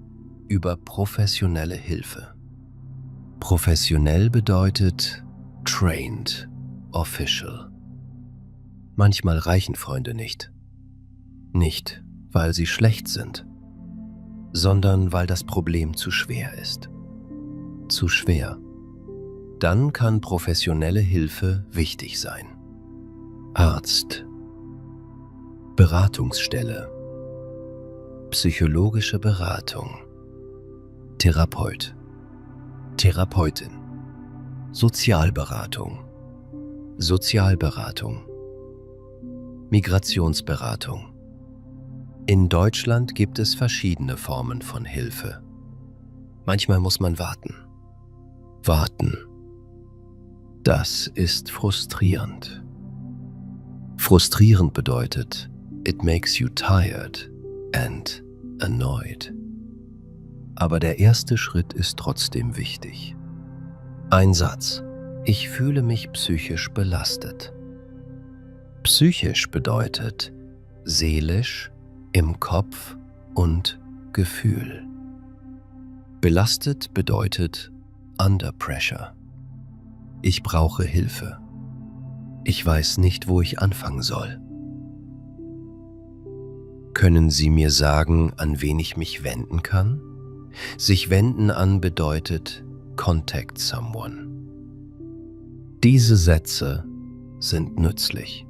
über professionelle Hilfe. Professionell bedeutet trained, official. Manchmal reichen Freunde nicht. Nicht, weil sie schlecht sind, sondern weil das Problem zu schwer ist. Zu schwer. Dann kann professionelle Hilfe wichtig sein. Arzt. Beratungsstelle. Psychologische Beratung. Therapeut. Therapeutin. Sozialberatung. Sozialberatung. Migrationsberatung. In Deutschland gibt es verschiedene Formen von Hilfe. Manchmal muss man warten. Warten. Das ist frustrierend. Frustrierend bedeutet, it makes you tired and annoyed. Aber der erste Schritt ist trotzdem wichtig. Ein Satz. Ich fühle mich psychisch belastet. Psychisch bedeutet seelisch, im Kopf und Gefühl. Belastet bedeutet under pressure. Ich brauche Hilfe. Ich weiß nicht, wo ich anfangen soll. Können Sie mir sagen, an wen ich mich wenden kann? Sich wenden an bedeutet contact someone. Diese Sätze sind nützlich.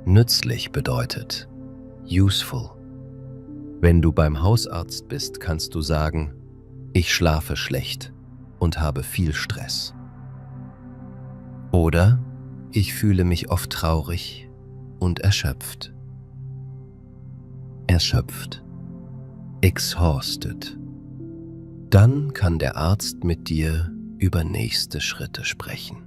Nützlich bedeutet useful. Wenn du beim Hausarzt bist, kannst du sagen, ich schlafe schlecht und habe viel Stress. Oder ich fühle mich oft traurig und erschöpft. Erschöpft. Exhausted. Dann kann der Arzt mit dir über nächste Schritte sprechen.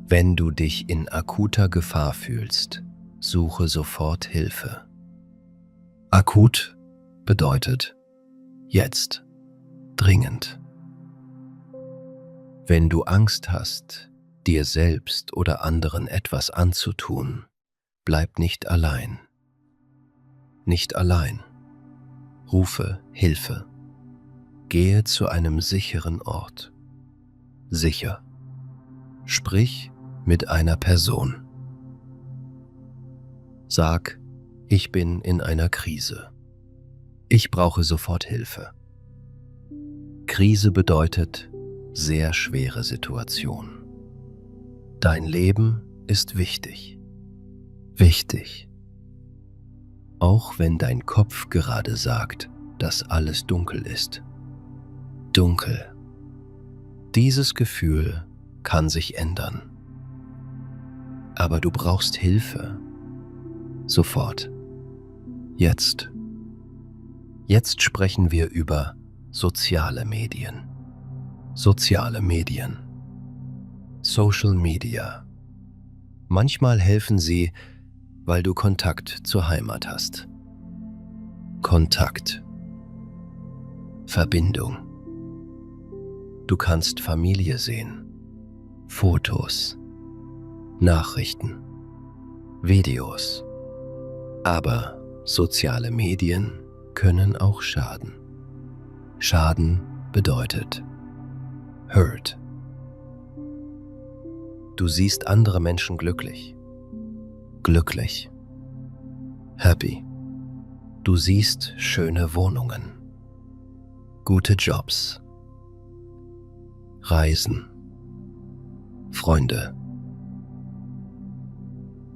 Wenn du dich in akuter Gefahr fühlst, suche sofort Hilfe. Akut bedeutet jetzt, dringend. Wenn du Angst hast, dir selbst oder anderen etwas anzutun, bleib nicht allein. Nicht allein. Rufe Hilfe. Gehe zu einem sicheren Ort. Sicher. Sprich mit einer Person. Sag, ich bin in einer Krise. Ich brauche sofort Hilfe. Krise bedeutet sehr schwere Situation. Dein Leben ist wichtig. Wichtig. Auch wenn dein Kopf gerade sagt, dass alles dunkel ist. Dunkel. Dieses Gefühl kann sich ändern. Aber du brauchst Hilfe. Sofort. Jetzt. Jetzt sprechen wir über soziale Medien. Soziale Medien. Social Media. Manchmal helfen sie, weil du Kontakt zur Heimat hast. Kontakt. Verbindung. Du kannst Familie sehen, Fotos, Nachrichten, Videos. Aber soziale Medien können auch schaden. Schaden bedeutet hurt. Du siehst andere Menschen glücklich. Glücklich. Happy. Du siehst schöne Wohnungen. Gute Jobs. Reisen. Freunde.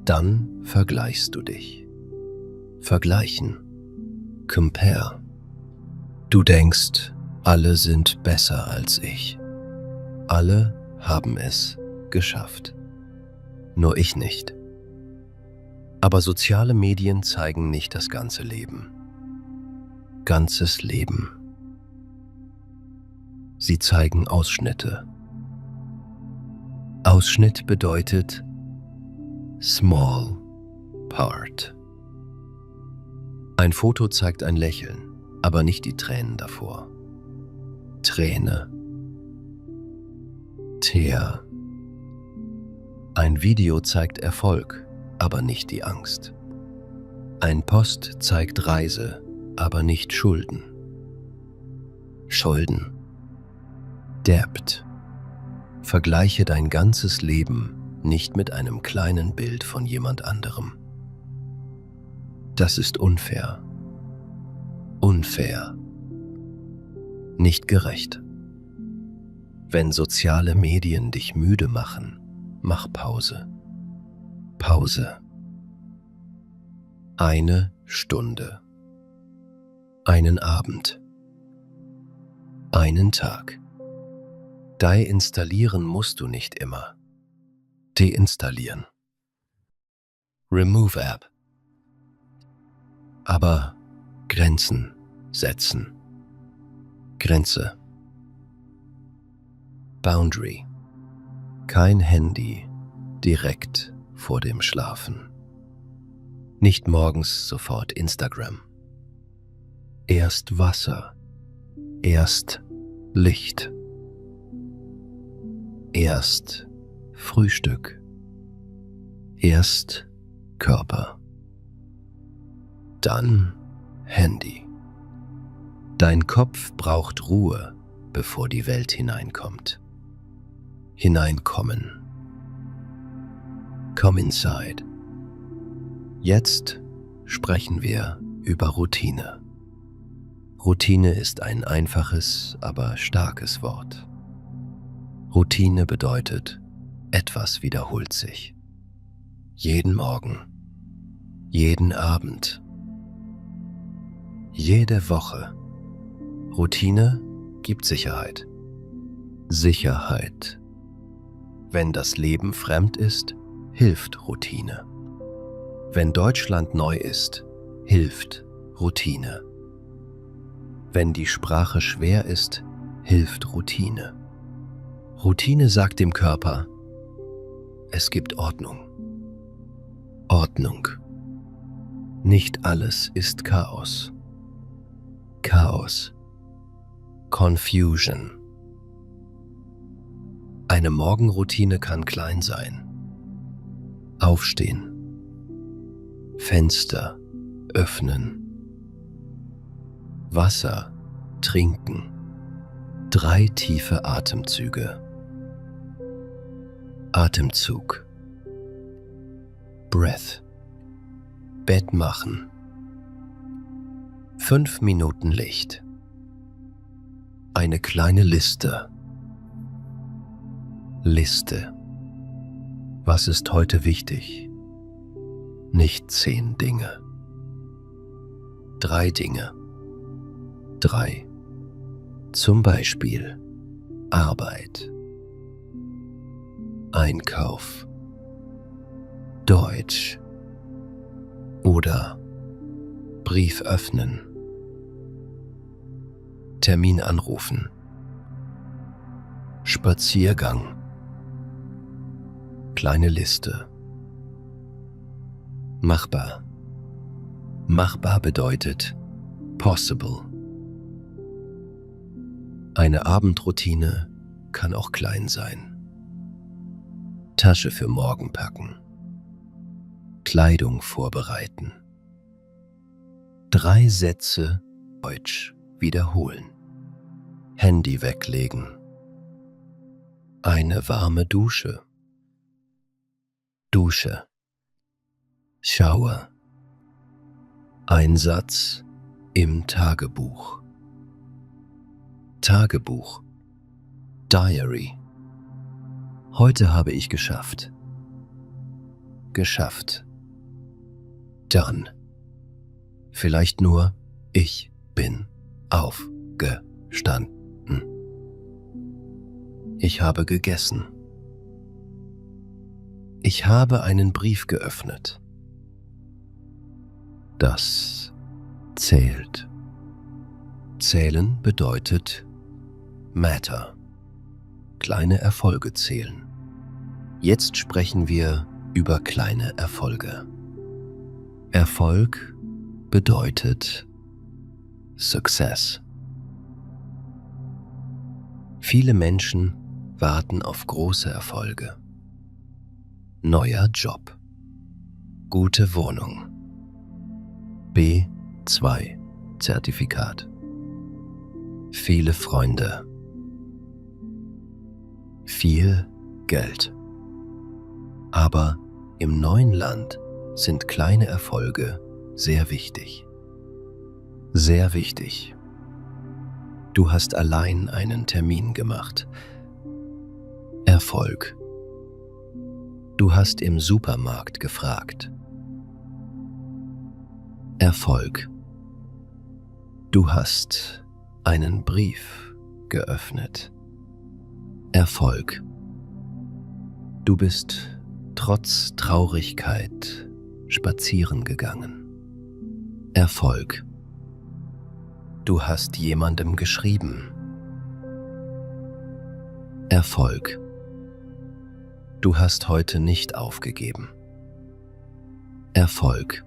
Dann vergleichst du dich. Vergleichen. Compare. Du denkst, alle sind besser als ich. Alle haben es geschafft. Nur ich nicht. Aber soziale Medien zeigen nicht das ganze Leben. Ganzes Leben. Sie zeigen Ausschnitte. Ausschnitt bedeutet small part. Ein Foto zeigt ein Lächeln, aber nicht die Tränen davor. Träne. Tear. Ein Video zeigt Erfolg, aber nicht die Angst. Ein Post zeigt Reise, aber nicht Schulden. Schulden. Debt. Vergleiche dein ganzes Leben nicht mit einem kleinen Bild von jemand anderem. Das ist unfair. Unfair. Nicht gerecht. Wenn soziale Medien dich müde machen, mach Pause. Pause. 1 Stunde. Einen Abend. Einen Tag. Deinstallieren musst du nicht immer. Deinstallieren. Remove App. Aber Grenzen setzen. Grenze. Boundary. Kein Handy direkt vor dem Schlafen. Nicht morgens sofort Instagram. Erst Wasser. Erst Licht. Erst Frühstück. Erst Körper. Dann Handy. Dein Kopf braucht Ruhe, bevor die Welt hineinkommt. Hineinkommen. Come inside. Jetzt sprechen wir über Routine. Routine ist ein einfaches, aber starkes Wort. Routine bedeutet, etwas wiederholt sich. Jeden Morgen, jeden Abend, jede Woche. Routine gibt Sicherheit. Sicherheit. Wenn das Leben fremd ist, hilft Routine. Wenn Deutschland neu ist, hilft Routine. Wenn die Sprache schwer ist, hilft Routine. Routine sagt dem Körper, es gibt Ordnung. Ordnung. Nicht alles ist Chaos. Chaos. Confusion. Eine Morgenroutine kann klein sein. Aufstehen. Fenster öffnen. Wasser trinken. 3 tiefe Atemzüge. Atemzug. Breath. Bett machen. 5 Minuten Licht. Eine kleine Liste. Liste. Was ist heute wichtig? Nicht 10 Dinge. 3 Dinge. 3. Zum Beispiel Arbeit, Einkauf, Deutsch oder Brief öffnen, Termin anrufen, Spaziergang, kleine Liste. Machbar. Machbar bedeutet possible. Eine Abendroutine kann auch klein sein. Tasche für morgen packen. Kleidung vorbereiten. 3 Sätze Deutsch wiederholen. Handy weglegen. Eine warme Dusche. Dusche, Shower, Einsatz im Tagebuch, Tagebuch, Diary. Heute habe ich geschafft. Geschafft. Done. Vielleicht nur, ich bin aufgestanden. Ich habe gegessen. Ich habe einen Brief geöffnet. Das zählt. Zählen bedeutet Matter. Kleine Erfolge zählen. Jetzt sprechen wir über kleine Erfolge. Erfolg bedeutet Success. Viele Menschen warten auf große Erfolge. Neuer Job. Gute Wohnung. B2-Zertifikat. Viele Freunde. Viel Geld. Aber im neuen Land sind kleine Erfolge sehr wichtig. Sehr wichtig. Du hast allein einen Termin gemacht. Erfolg. Du hast im Supermarkt gefragt. Erfolg. Du hast einen Brief geöffnet. Erfolg. Du bist trotz Traurigkeit spazieren gegangen. Erfolg. Du hast jemandem geschrieben. Erfolg. Du hast heute nicht aufgegeben. Erfolg.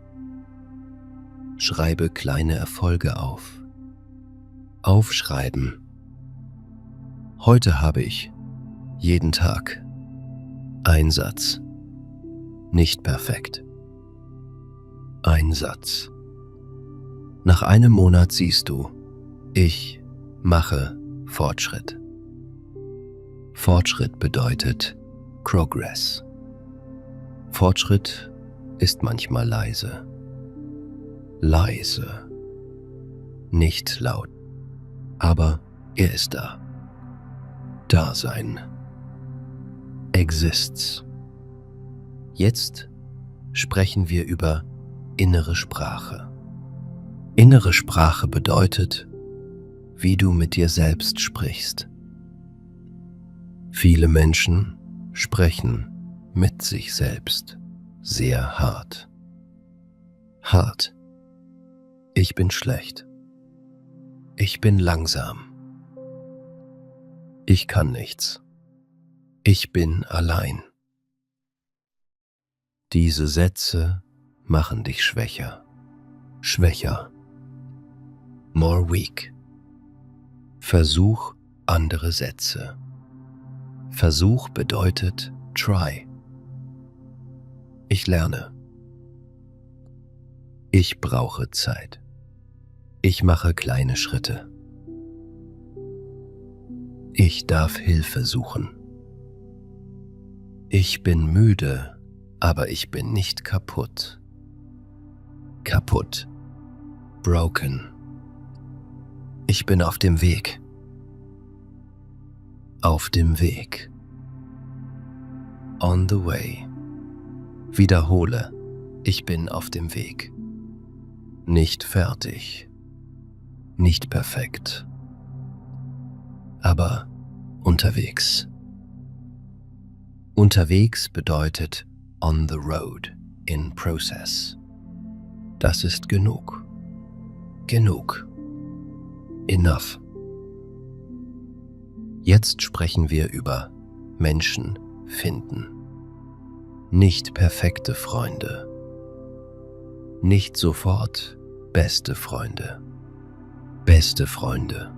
Schreibe kleine Erfolge auf. Aufschreiben. Heute habe ich jeden Tag Einsatz. Nicht perfekt. Einsatz. Nach einem Monat siehst du, ich mache Fortschritt. Fortschritt bedeutet Progress. Fortschritt ist manchmal leise. Leise. Nicht laut. Aber er ist da. Dasein. Exists. Jetzt sprechen wir über innere Sprache. Innere Sprache bedeutet, wie du mit dir selbst sprichst. Viele Menschen sprechen mit sich selbst sehr hart. Hart. Ich bin schlecht. Ich bin langsam. Ich kann nichts. Ich bin allein. Diese Sätze machen dich schwächer. Schwächer. More weak. Versuch andere Sätze. Versuch bedeutet try. Ich lerne. Ich brauche Zeit. Ich mache kleine Schritte. Ich darf Hilfe suchen. Ich bin müde, aber ich bin nicht kaputt. Kaputt. Broken. Ich bin auf dem Weg. Auf dem Weg. On the way. Wiederhole. Ich bin auf dem Weg. Nicht fertig. Nicht perfekt. Aber unterwegs. Unterwegs bedeutet on the road, in process. Das ist genug. Genug. Enough. Jetzt sprechen wir über Menschen finden. Nicht perfekte Freunde. Nicht sofort beste Freunde. Beste Freunde.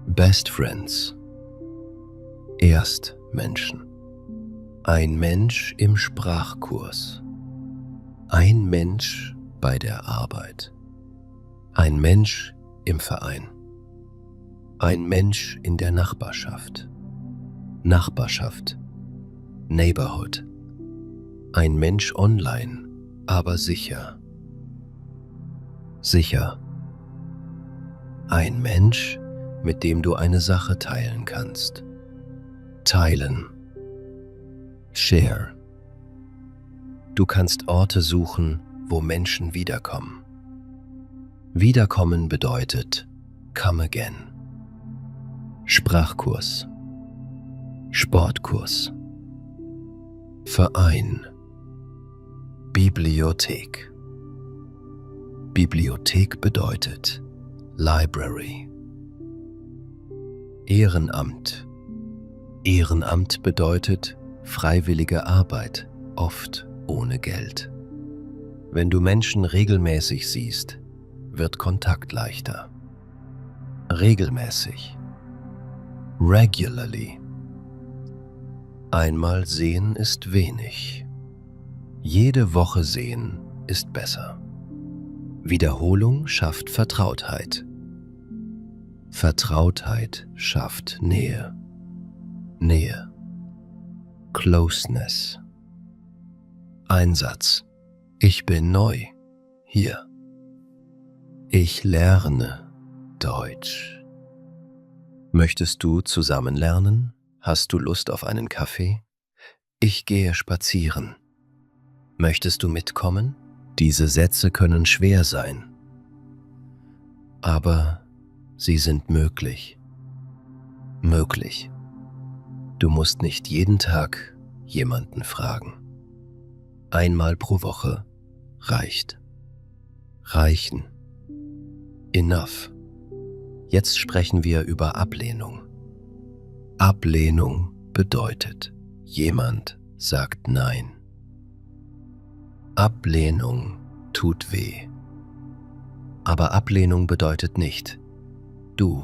Best Friends. Erstmenschen. Ein Mensch im Sprachkurs. Ein Mensch bei der Arbeit. Ein Mensch im Verein. Ein Mensch in der Nachbarschaft. Nachbarschaft. Neighborhood. Ein Mensch online, aber sicher. Sicher. Ein Mensch, mit dem du eine Sache teilen kannst. Teilen. Share. Du kannst Orte suchen, wo Menschen wiederkommen. Wiederkommen bedeutet come again. Sprachkurs. Sportkurs. Verein. Bibliothek. Bibliothek bedeutet Library. Ehrenamt. Ehrenamt bedeutet freiwillige Arbeit, oft ohne Geld. Wenn du Menschen regelmäßig siehst, wird Kontakt leichter. Regelmäßig. Regularly. Einmal sehen ist wenig. Jede Woche sehen ist besser. Wiederholung schafft Vertrautheit. Vertrautheit schafft Nähe. Nähe. Closeness. Einsatz. Ich bin neu. Hier. Ich lerne Deutsch. Möchtest du zusammen lernen? Hast du Lust auf einen Kaffee? Ich gehe spazieren. Möchtest du mitkommen? Diese Sätze können schwer sein, aber sie sind möglich. Möglich. Du musst nicht jeden Tag jemanden fragen. Einmal pro Woche reicht. Reichen. Enough. Jetzt sprechen wir über Ablehnung. Ablehnung bedeutet, jemand sagt Nein. Ablehnung tut weh. Aber Ablehnung bedeutet nicht, du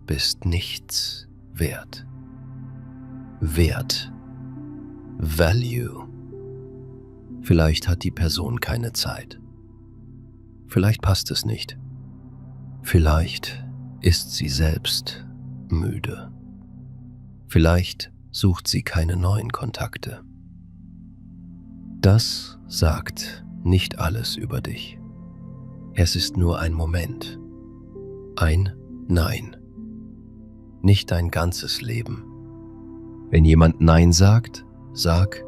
bist nichts wert. Wert. Value. Vielleicht hat die Person keine Zeit. Vielleicht passt es nicht. Vielleicht ist sie selbst müde. Vielleicht sucht sie keine neuen Kontakte. Das sagt nicht alles über dich. Es ist nur ein Moment. Ein Nein. Nicht dein ganzes Leben. Wenn jemand Nein sagt, sag,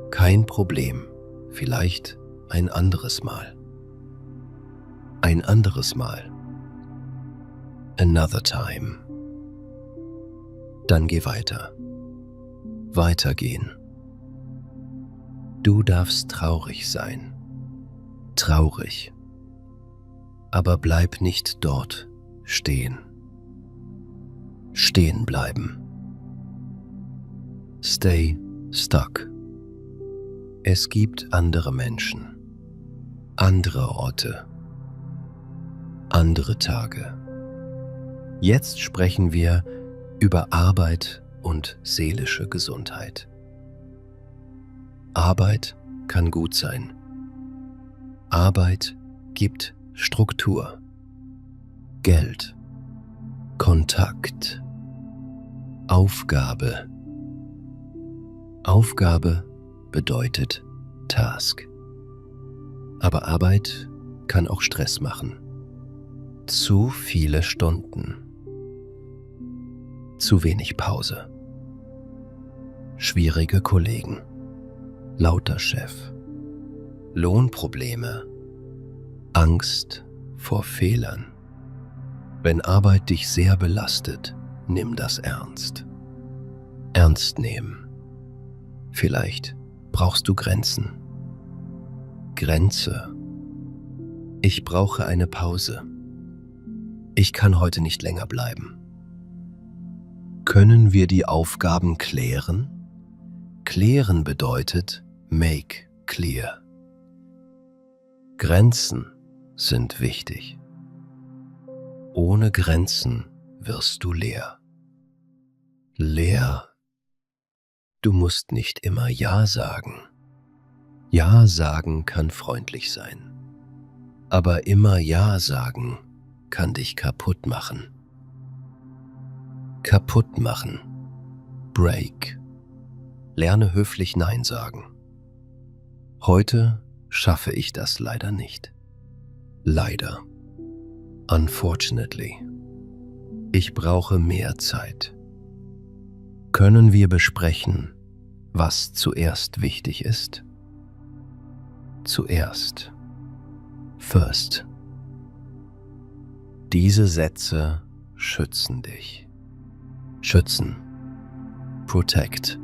kein Problem, vielleicht ein anderes Mal. Ein anderes Mal. Another time. Dann geh weiter. Weitergehen. Du darfst traurig sein. Traurig. Aber bleib nicht dort stehen. Stehen bleiben. Stay stuck. Es gibt andere Menschen, andere Orte, andere Tage. Jetzt sprechen wir über Arbeit und seelische Gesundheit. Arbeit kann gut sein. Arbeit gibt Struktur, Geld, Kontakt, Aufgabe. Aufgabe bedeutet Task. Aber Arbeit kann auch Stress machen. Zu viele Stunden. Zu wenig Pause. Schwierige Kollegen. Lauter Chef. Lohnprobleme. Angst vor Fehlern. Wenn Arbeit dich sehr belastet, nimm das ernst. Ernst nehmen. Vielleicht brauchst du Grenzen. Grenze. Ich brauche eine Pause. Ich kann heute nicht länger bleiben. Können wir die Aufgaben klären? Klären bedeutet make clear. Grenzen sind wichtig. Ohne Grenzen wirst du leer. Leer. Du musst nicht immer Ja sagen. Ja sagen kann freundlich sein. Aber immer Ja sagen kann dich kaputt machen. Kaputt machen. Break. Lerne höflich Nein sagen. Heute schaffe ich das leider nicht. Leider. Unfortunately. Ich brauche mehr Zeit. Können wir besprechen, was zuerst wichtig ist? Zuerst. First. Diese Sätze schützen dich. Schützen. Protect.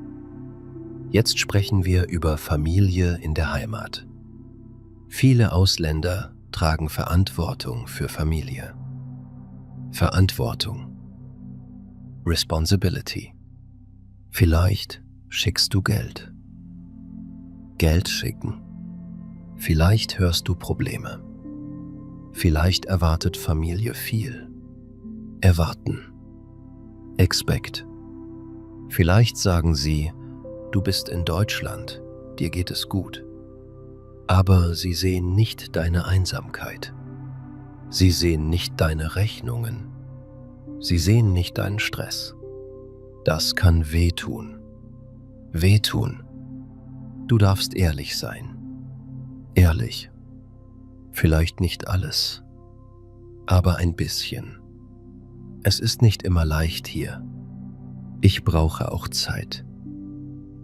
Jetzt sprechen wir über Familie in der Heimat. Viele Ausländer tragen Verantwortung für Familie. Verantwortung. Responsibility. Vielleicht schickst du Geld. Geld schicken. Vielleicht hörst du Probleme. Vielleicht erwartet Familie viel. Erwarten. Expect. Vielleicht sagen sie, du bist in Deutschland, dir geht es gut. Aber sie sehen nicht deine Einsamkeit. Sie sehen nicht deine Rechnungen. Sie sehen nicht deinen Stress. Das kann wehtun. Wehtun. Du darfst ehrlich sein. Ehrlich. Vielleicht nicht alles, aber ein bisschen. Es ist nicht immer leicht hier. Ich brauche auch Zeit.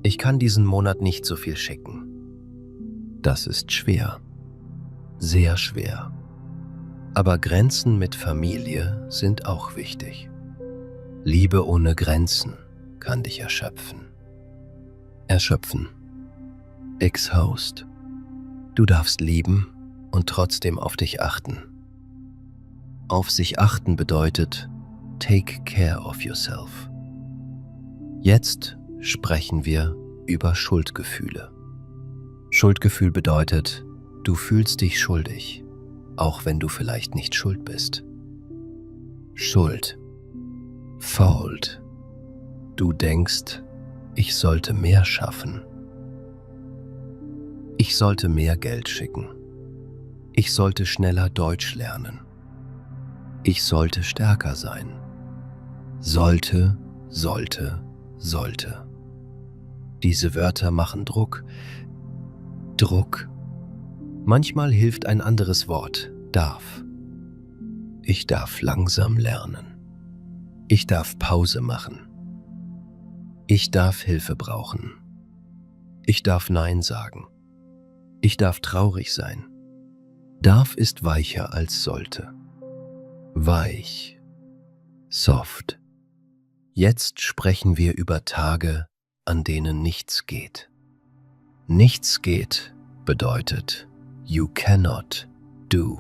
Ich kann diesen Monat nicht so viel schicken. Das ist schwer. Sehr schwer. Aber Grenzen mit Familie sind auch wichtig. Liebe ohne Grenzen kann dich erschöpfen. Erschöpfen. Exhaust. Du darfst lieben und trotzdem auf dich achten. Auf sich achten bedeutet, take care of yourself. Jetzt sprechen wir über Schuldgefühle. Schuldgefühl bedeutet, du fühlst dich schuldig, auch wenn du vielleicht nicht schuld bist. Schuld. Fault. Du denkst, ich sollte mehr schaffen. Ich sollte mehr Geld schicken. Ich sollte schneller Deutsch lernen. Ich sollte stärker sein. Sollte. Diese Wörter machen Druck. Druck. Manchmal hilft ein anderes Wort, darf. Ich darf langsam lernen. Ich darf Pause machen. Ich darf Hilfe brauchen. Ich darf Nein sagen. Ich darf traurig sein. Darf ist weicher als sollte. Weich. Soft. Jetzt sprechen wir über Tage, an denen nichts geht. Nichts geht bedeutet, you cannot do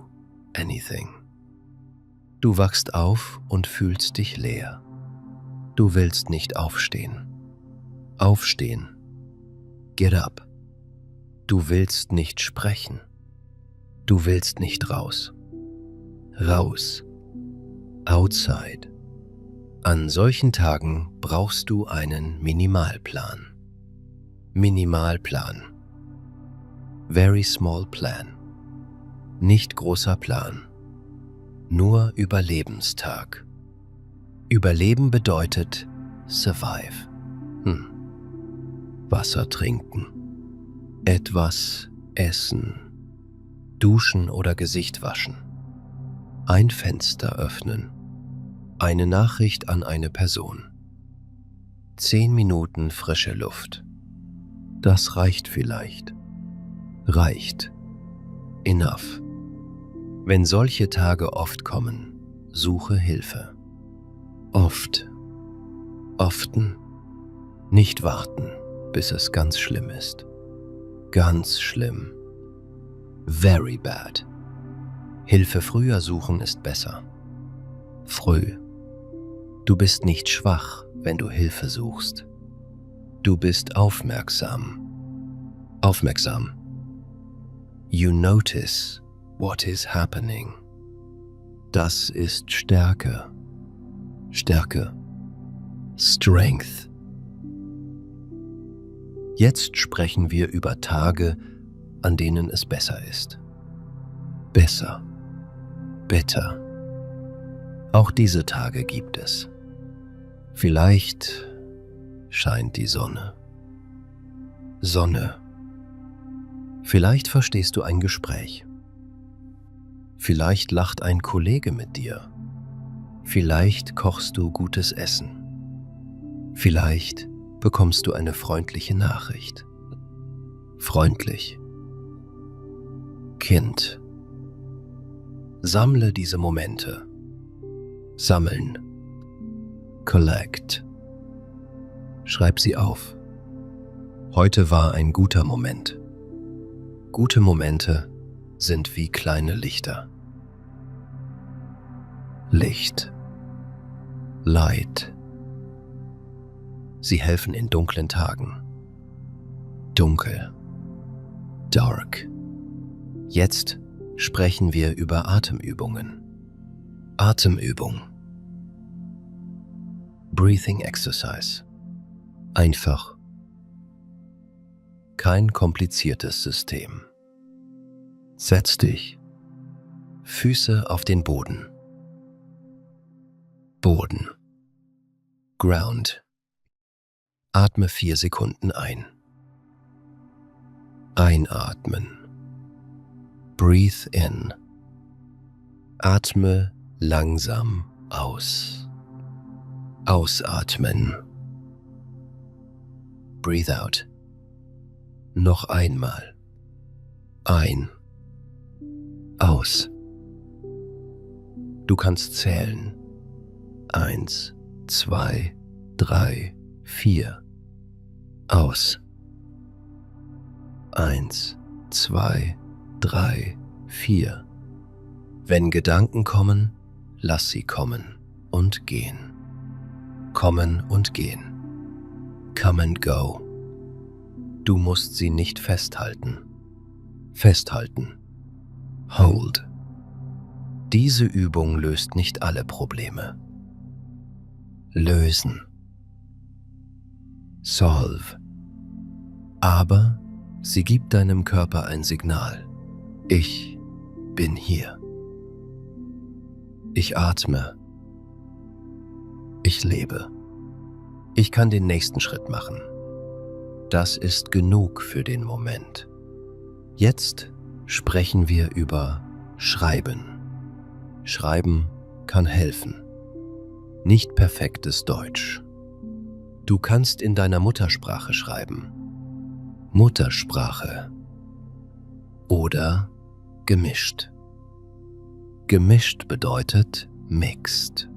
anything. Du wachst auf und fühlst dich leer. Du willst nicht aufstehen. Aufstehen. Get up. Du willst nicht sprechen. Du willst nicht raus. Raus. Outside. An solchen Tagen brauchst du einen Minimalplan. Minimalplan. Very small plan. Nicht großer Plan. Nur Überlebenstag. Überleben bedeutet survive. Wasser trinken. Etwas essen. Duschen oder Gesicht waschen. Ein Fenster öffnen. Eine Nachricht an eine Person. 10 Minuten frische Luft. Das reicht vielleicht. Reicht. Enough. Wenn solche Tage oft kommen, suche Hilfe. Oft. Often. Nicht warten, bis es ganz schlimm ist. Ganz schlimm. Very bad. Hilfe früher suchen ist besser. Früh. Du bist nicht schwach, wenn du Hilfe suchst. Du bist aufmerksam. Aufmerksam. You notice what is happening. Das ist Stärke. Stärke. Strength. Jetzt sprechen wir über Tage, an denen es besser ist. Besser. Better. Auch diese Tage gibt es. Vielleicht scheint die Sonne. Sonne. Vielleicht verstehst du ein Gespräch. Vielleicht lacht ein Kollege mit dir. Vielleicht kochst du gutes Essen. Vielleicht bekommst du eine freundliche Nachricht. Freundlich. Kind. Sammle diese Momente. Sammeln. Collect. Schreib sie auf. Heute war ein guter Moment. Gute Momente sind wie kleine Lichter. Licht. Light. Sie helfen in dunklen Tagen. Dunkel. Dark. Jetzt sprechen wir über Atemübungen. Atemübung. Breathing Exercise. Einfach. Kein kompliziertes System. Setz dich. Füße auf den Boden. Boden. Ground. Atme 4 Sekunden ein. Einatmen. Breathe in. Atme langsam aus. Ausatmen. Breathe out. Noch einmal. Ein. Aus. Du kannst zählen. 1, 2, 3, 4. Aus. 1, 2, 3, 4. Wenn Gedanken kommen, lass sie kommen und gehen. Kommen und gehen. Come and go. Du musst sie nicht festhalten. Festhalten. Hold. Diese Übung löst nicht alle Probleme. Lösen. Solve. Aber sie gibt deinem Körper ein Signal. Ich bin hier. Ich atme. Ich lebe. Ich kann den nächsten Schritt machen. Das ist genug für den Moment. Jetzt sprechen wir über Schreiben. Schreiben kann helfen. Nicht perfektes Deutsch. Du kannst in deiner Muttersprache schreiben. Muttersprache. Oder gemischt. Gemischt bedeutet mixed.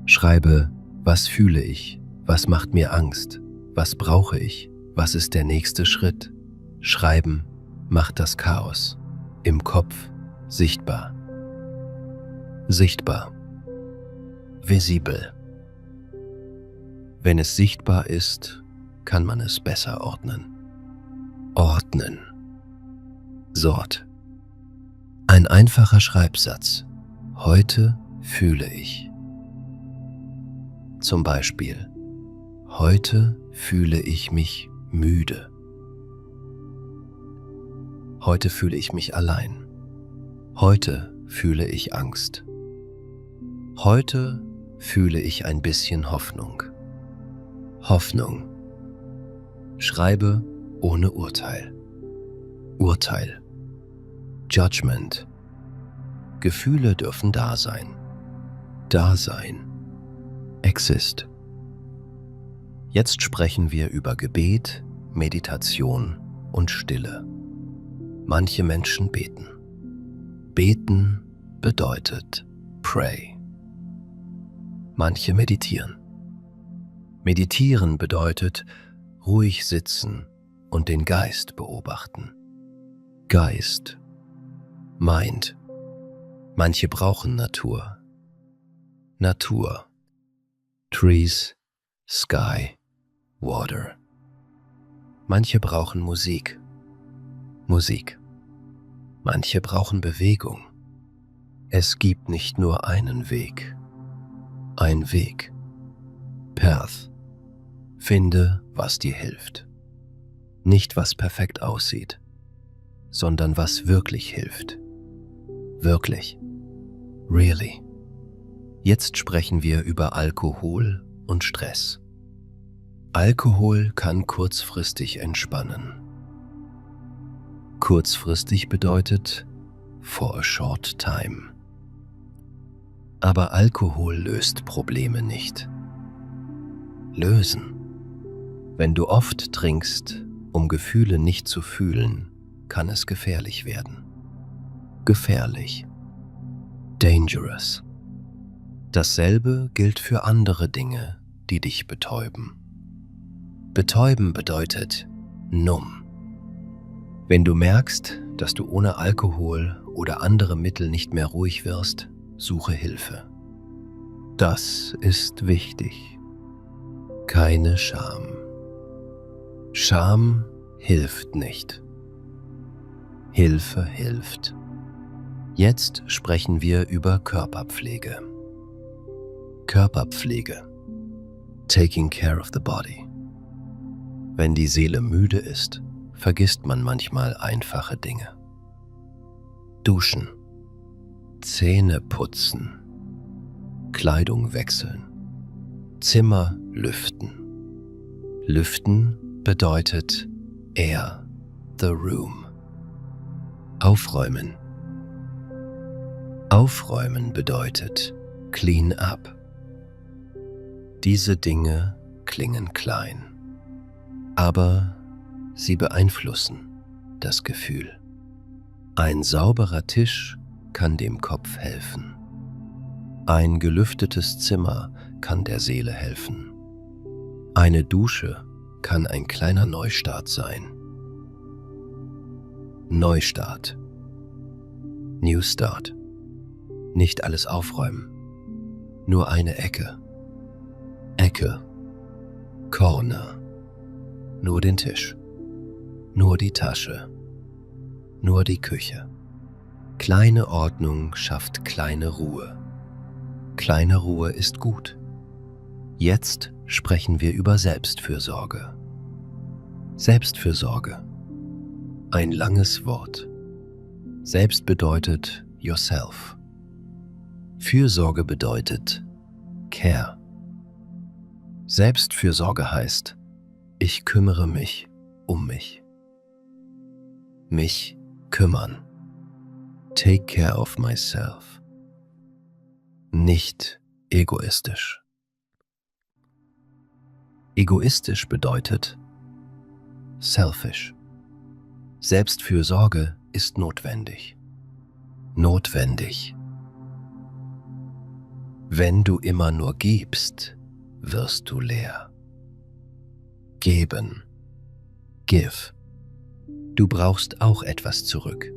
Schreibe, was fühle ich, was macht mir Angst, was brauche ich, was ist der nächste Schritt. Schreiben macht das Chaos im Kopf sichtbar. Sichtbar. Visibel. Wenn es sichtbar ist, kann man es besser ordnen. Ordnen. Sort. Ein einfacher Schreibsatz. Heute fühle ich. Zum Beispiel, heute fühle ich mich müde. Heute fühle ich mich allein. Heute fühle ich Angst. Heute fühle ich ein bisschen Hoffnung. Hoffnung. Schreibe ohne Urteil. Urteil. Judgment. Gefühle dürfen da sein. Dasein. Exist. Jetzt sprechen wir über Gebet, Meditation und Stille. Manche Menschen beten. Beten bedeutet pray. Manche meditieren. Meditieren bedeutet ruhig sitzen und den Geist beobachten. Geist. Mind. Manche brauchen Natur. Natur. Trees, Sky, Water. Manche brauchen Musik. Musik. Manche brauchen Bewegung. Es gibt nicht nur einen Weg. Ein Weg. Path. Finde, was dir hilft. Nicht, was perfekt aussieht, sondern was wirklich hilft. Wirklich. Really. Jetzt sprechen wir über Alkohol und Stress. Alkohol kann kurzfristig entspannen. Kurzfristig bedeutet for a short time. Aber Alkohol löst Probleme nicht. Lösen. Wenn du oft trinkst, um Gefühle nicht zu fühlen, kann es gefährlich werden. Gefährlich. Dangerous. Dasselbe gilt für andere Dinge, die dich betäuben. Betäuben bedeutet numb. Wenn du merkst, dass du ohne Alkohol oder andere Mittel nicht mehr ruhig wirst, suche Hilfe. Das ist wichtig. Keine Scham. Scham hilft nicht. Hilfe hilft. Jetzt sprechen wir über Körperpflege. Körperpflege. Taking care of the body. Wenn die Seele müde ist, vergisst man manchmal einfache Dinge. Duschen. Zähne putzen. Kleidung wechseln. Zimmer lüften. Lüften bedeutet air the room. Aufräumen. Aufräumen bedeutet clean up. Diese Dinge klingen klein, aber sie beeinflussen das Gefühl. Ein sauberer Tisch kann dem Kopf helfen. Ein gelüftetes Zimmer kann der Seele helfen. Eine Dusche kann ein kleiner Neustart sein. Neustart. New Start. Nicht alles aufräumen. Nur eine Ecke. Ecke. Corner. Nur den Tisch. Nur die Tasche. Nur die Küche. Kleine Ordnung schafft kleine Ruhe. Kleine Ruhe ist gut. Jetzt sprechen wir über Selbstfürsorge. Selbstfürsorge. Ein langes Wort. Selbst bedeutet yourself. Fürsorge bedeutet care. Selbstfürsorge heißt, ich kümmere mich um mich. Mich kümmern. Take care of myself. Nicht egoistisch. Egoistisch bedeutet selfish. Selbstfürsorge ist notwendig. Notwendig. Wenn du immer nur gibst, wirst du leer. Geben. Give. Du brauchst auch etwas zurück.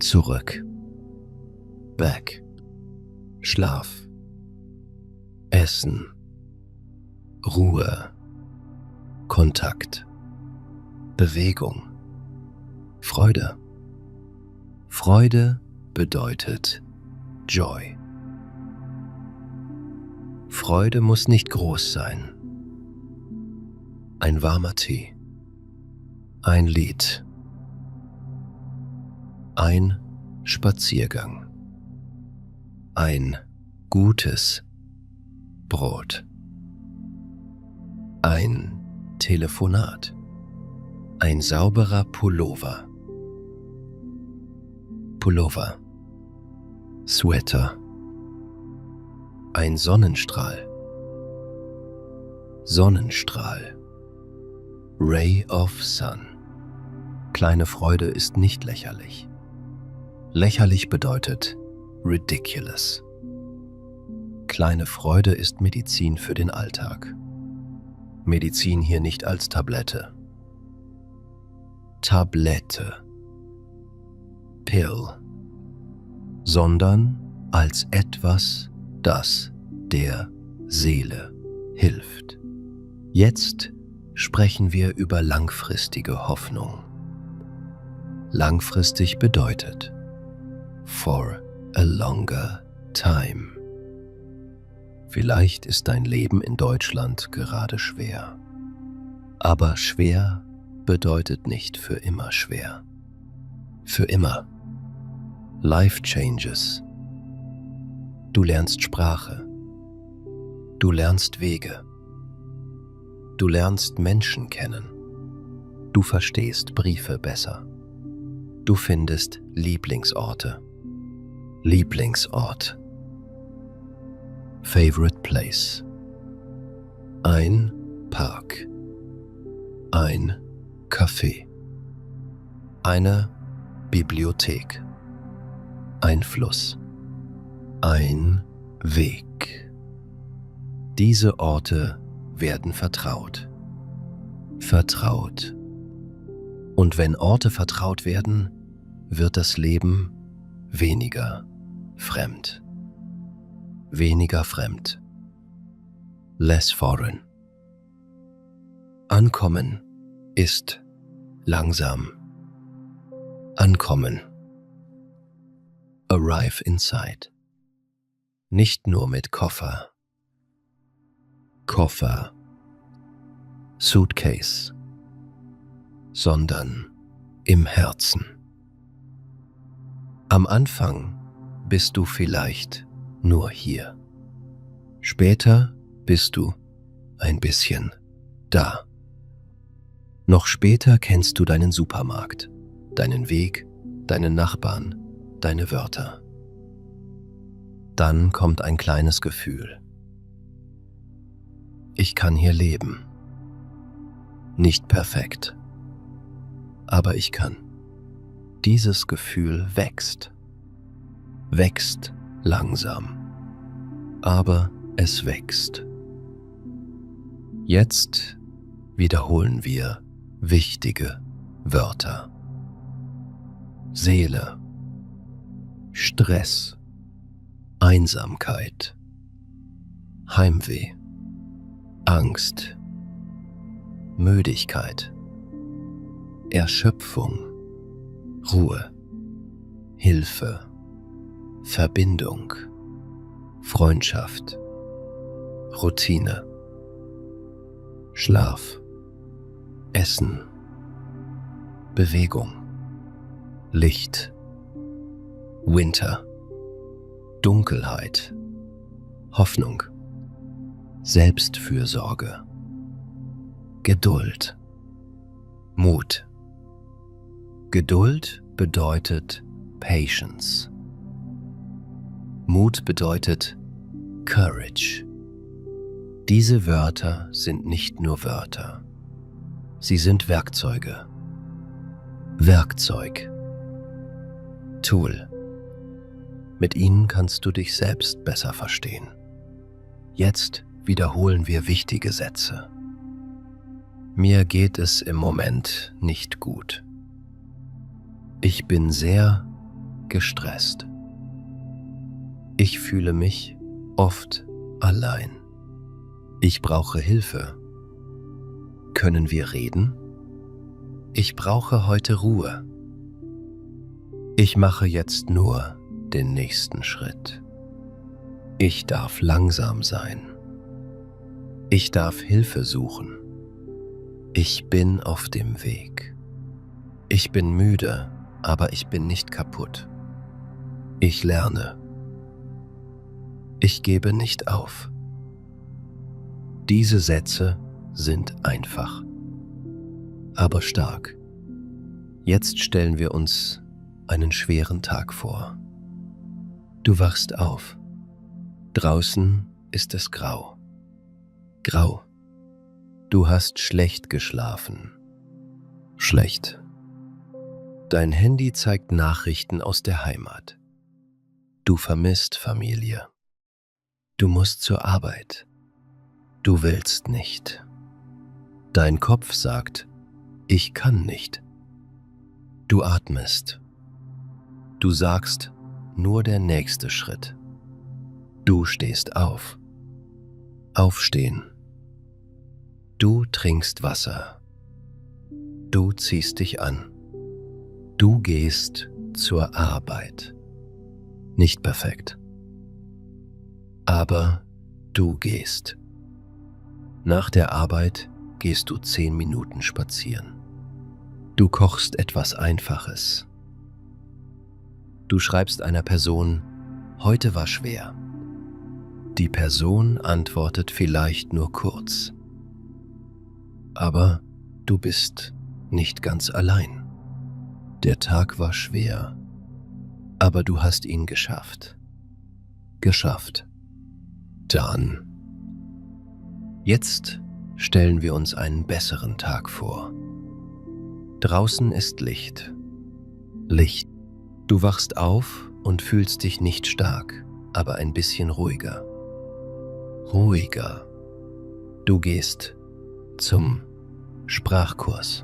Zurück. Back. Schlaf. Essen. Ruhe. Kontakt. Bewegung. Freude. Freude bedeutet Joy. Freude muss nicht groß sein. Ein warmer Tee. Ein Lied. Ein Spaziergang. Ein gutes Brot. Ein Telefonat. Ein sauberer Pullover. Pullover. Sweater. Ein Sonnenstrahl. Sonnenstrahl. Ray of Sun. Kleine Freude ist nicht lächerlich. Lächerlich bedeutet ridiculous. Kleine Freude ist Medizin für den Alltag. Medizin hier nicht als Tablette. Tablette. Pill. Sondern als etwas, das der Seele hilft. Jetzt sprechen wir über langfristige Hoffnung. Langfristig bedeutet for a longer time. Vielleicht ist dein Leben in Deutschland gerade schwer. Aber schwer bedeutet nicht für immer schwer. Für immer. Life changes. Du lernst Sprache. Du lernst Wege. Du lernst Menschen kennen. Du verstehst Briefe besser. Du findest Lieblingsorte. Lieblingsort. Favorite place. Ein Park. Ein Café. Eine Bibliothek. Ein Fluss. Ein Weg. Diese Orte werden vertraut. Vertraut. Und wenn Orte vertraut werden, wird das Leben weniger fremd. Weniger fremd. Less foreign. Ankommen ist langsam. Ankommen. Arrive inside. Nicht nur mit Koffer. Koffer. Suitcase. Sondern im Herzen. Am Anfang bist du vielleicht nur hier. Später bist du ein bisschen da. Noch später kennst du deinen Supermarkt, deinen Weg, deinen Nachbarn, deine Wörter. Dann kommt ein kleines Gefühl. Ich kann hier leben. Nicht perfekt, aber ich kann. Dieses Gefühl wächst. Wächst langsam. Aber es wächst. Jetzt wiederholen wir wichtige Wörter. Seele. Stress. Einsamkeit. Heimweh. Angst. Müdigkeit. Erschöpfung. Ruhe. Hilfe. Verbindung. Freundschaft. Routine. Schlaf. Essen. Bewegung. Licht. Winter. Dunkelheit. Hoffnung. Selbstfürsorge. Geduld. Mut. Geduld bedeutet Patience. Mut bedeutet Courage. Diese Wörter sind nicht nur Wörter. Sie sind Werkzeuge. Werkzeug. Tool. Mit ihnen kannst du dich selbst besser verstehen. Jetzt wiederholen wir wichtige Sätze. Mir geht es im Moment nicht gut. Ich bin sehr gestresst. Ich fühle mich oft allein. Ich brauche Hilfe. Können wir reden? Ich brauche heute Ruhe. Ich mache jetzt nur den nächsten Schritt. Ich darf langsam sein. Ich darf Hilfe suchen. Ich bin auf dem Weg. Ich bin müde, aber ich bin nicht kaputt. Ich lerne. Ich gebe nicht auf. Diese Sätze sind einfach, aber stark. Jetzt stellen wir uns einen schweren Tag vor. Du wachst auf. Draußen ist es grau. Grau. Du hast schlecht geschlafen. Schlecht. Dein Handy zeigt Nachrichten aus der Heimat. Du vermisst Familie. Du musst zur Arbeit. Du willst nicht. Dein Kopf sagt, ich kann nicht. Du atmest. Du sagst, nur der nächste Schritt. Du stehst auf. Aufstehen. Du trinkst Wasser. Du ziehst dich an. Du gehst zur Arbeit. Nicht perfekt. Aber du gehst. Nach der Arbeit gehst du 10 Minuten spazieren. Du kochst etwas Einfaches. Du schreibst einer Person, heute war schwer. Die Person antwortet vielleicht nur kurz. Aber du bist nicht ganz allein. Der Tag war schwer, aber du hast ihn geschafft. Geschafft. Dann. Jetzt stellen wir uns einen besseren Tag vor. Draußen ist Licht. Licht. Du wachst auf und fühlst dich nicht stark, aber ein bisschen ruhiger. Ruhiger. Du gehst zum Sprachkurs.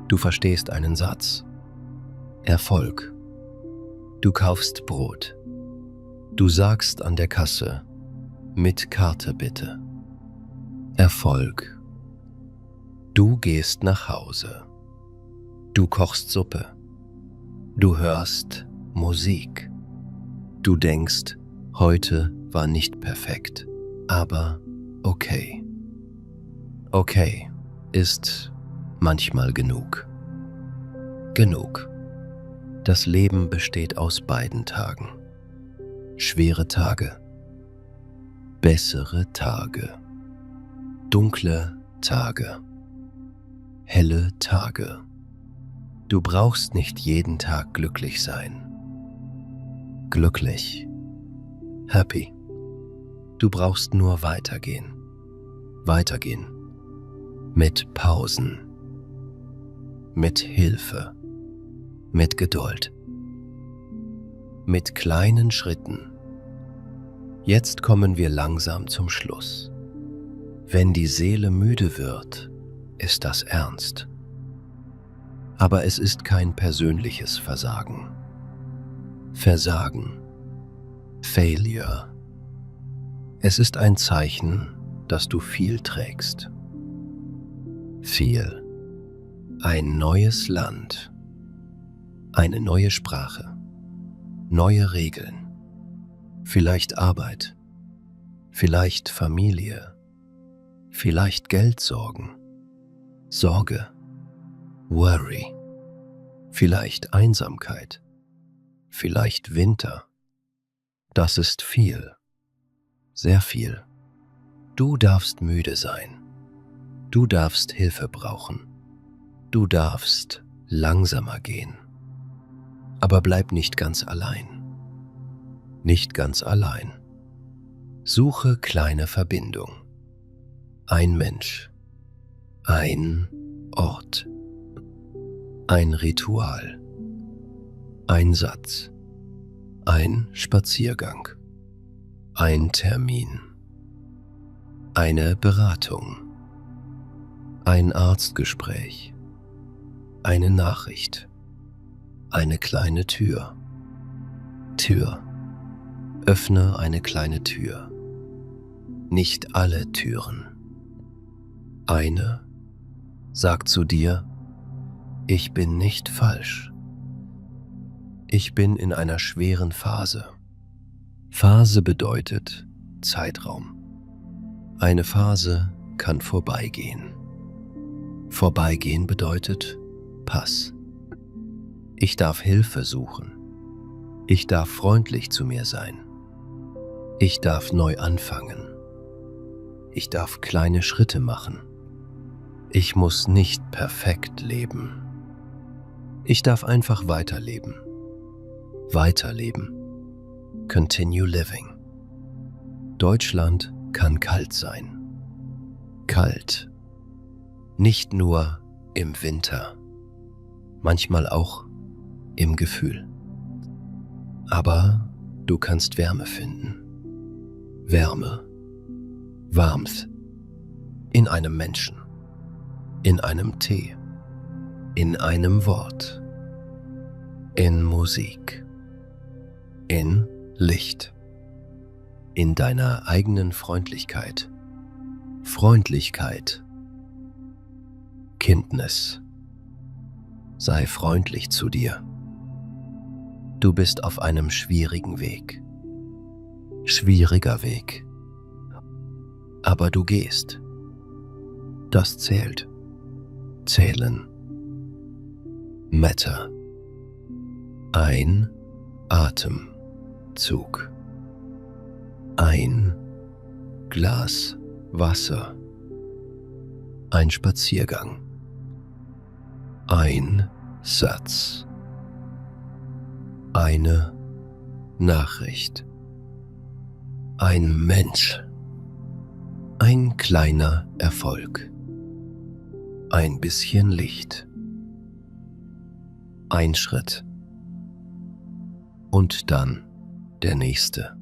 Du verstehst einen Satz. Erfolg. Du kaufst Brot. Du sagst an der Kasse, mit Karte bitte. Erfolg. Du gehst nach Hause. Du kochst Suppe. Du hörst Musik. Du denkst, heute war nicht perfekt, aber okay. Okay ist manchmal genug. Genug. Das Leben besteht aus beiden Tagen. Schwere Tage. Bessere Tage. Dunkle Tage. Helle Tage. Du brauchst nicht jeden Tag glücklich sein. Glücklich. Happy. Du brauchst nur weitergehen. Weitergehen. Mit Pausen. Mit Hilfe. Mit Geduld. Mit kleinen Schritten. Jetzt kommen wir langsam zum Schluss. Wenn die Seele müde wird, ist das ernst. Aber es ist kein persönliches Versagen. Versagen. Failure. Es ist ein Zeichen, dass du viel trägst. Viel. Ein neues Land. Eine neue Sprache. Neue Regeln. Vielleicht Arbeit. Vielleicht Familie. Vielleicht Geldsorgen. Sorge. Worry. Vielleicht Einsamkeit. Vielleicht Winter. Das ist viel. Sehr viel. Du darfst müde sein. Du darfst Hilfe brauchen. Du darfst langsamer gehen. Aber bleib nicht ganz allein. Nicht ganz allein. Suche kleine Verbindung. Ein Mensch. Ein Ort. Ein Ritual. Ein Satz. Ein Spaziergang. Ein Termin. Eine Beratung. Ein Arztgespräch. Eine Nachricht. Eine kleine Tür. Tür. Öffne eine kleine Tür. Nicht alle Türen. Eine. Sag zu dir, ich bin nicht falsch. Ich bin in einer schweren Phase. Phase bedeutet Zeitraum. Eine Phase kann vorbeigehen. Vorbeigehen bedeutet Pass. Ich darf Hilfe suchen. Ich darf freundlich zu mir sein. Ich darf neu anfangen. Ich darf kleine Schritte machen. Ich muss nicht perfekt leben. Ich darf einfach weiterleben. Weiterleben. Continue living. Deutschland kann kalt sein. Kalt. Nicht nur im Winter. Manchmal auch im Gefühl. Aber du kannst Wärme finden. Wärme. Warmth. In einem Menschen. In einem Tee. In einem Wort. In Musik. In Licht. In deiner eigenen Freundlichkeit. Freundlichkeit. Kindnis. Sei freundlich zu dir. Du bist auf einem schwierigen Weg. Schwieriger Weg. Aber du gehst. Das zählt. Zählen. Matter. Ein Atemzug. Ein Glas Wasser. Ein Spaziergang. Ein Satz. Eine Nachricht. Ein Mensch. Ein kleiner Erfolg. Ein bisschen Licht. Ein Schritt. Und dann der nächste.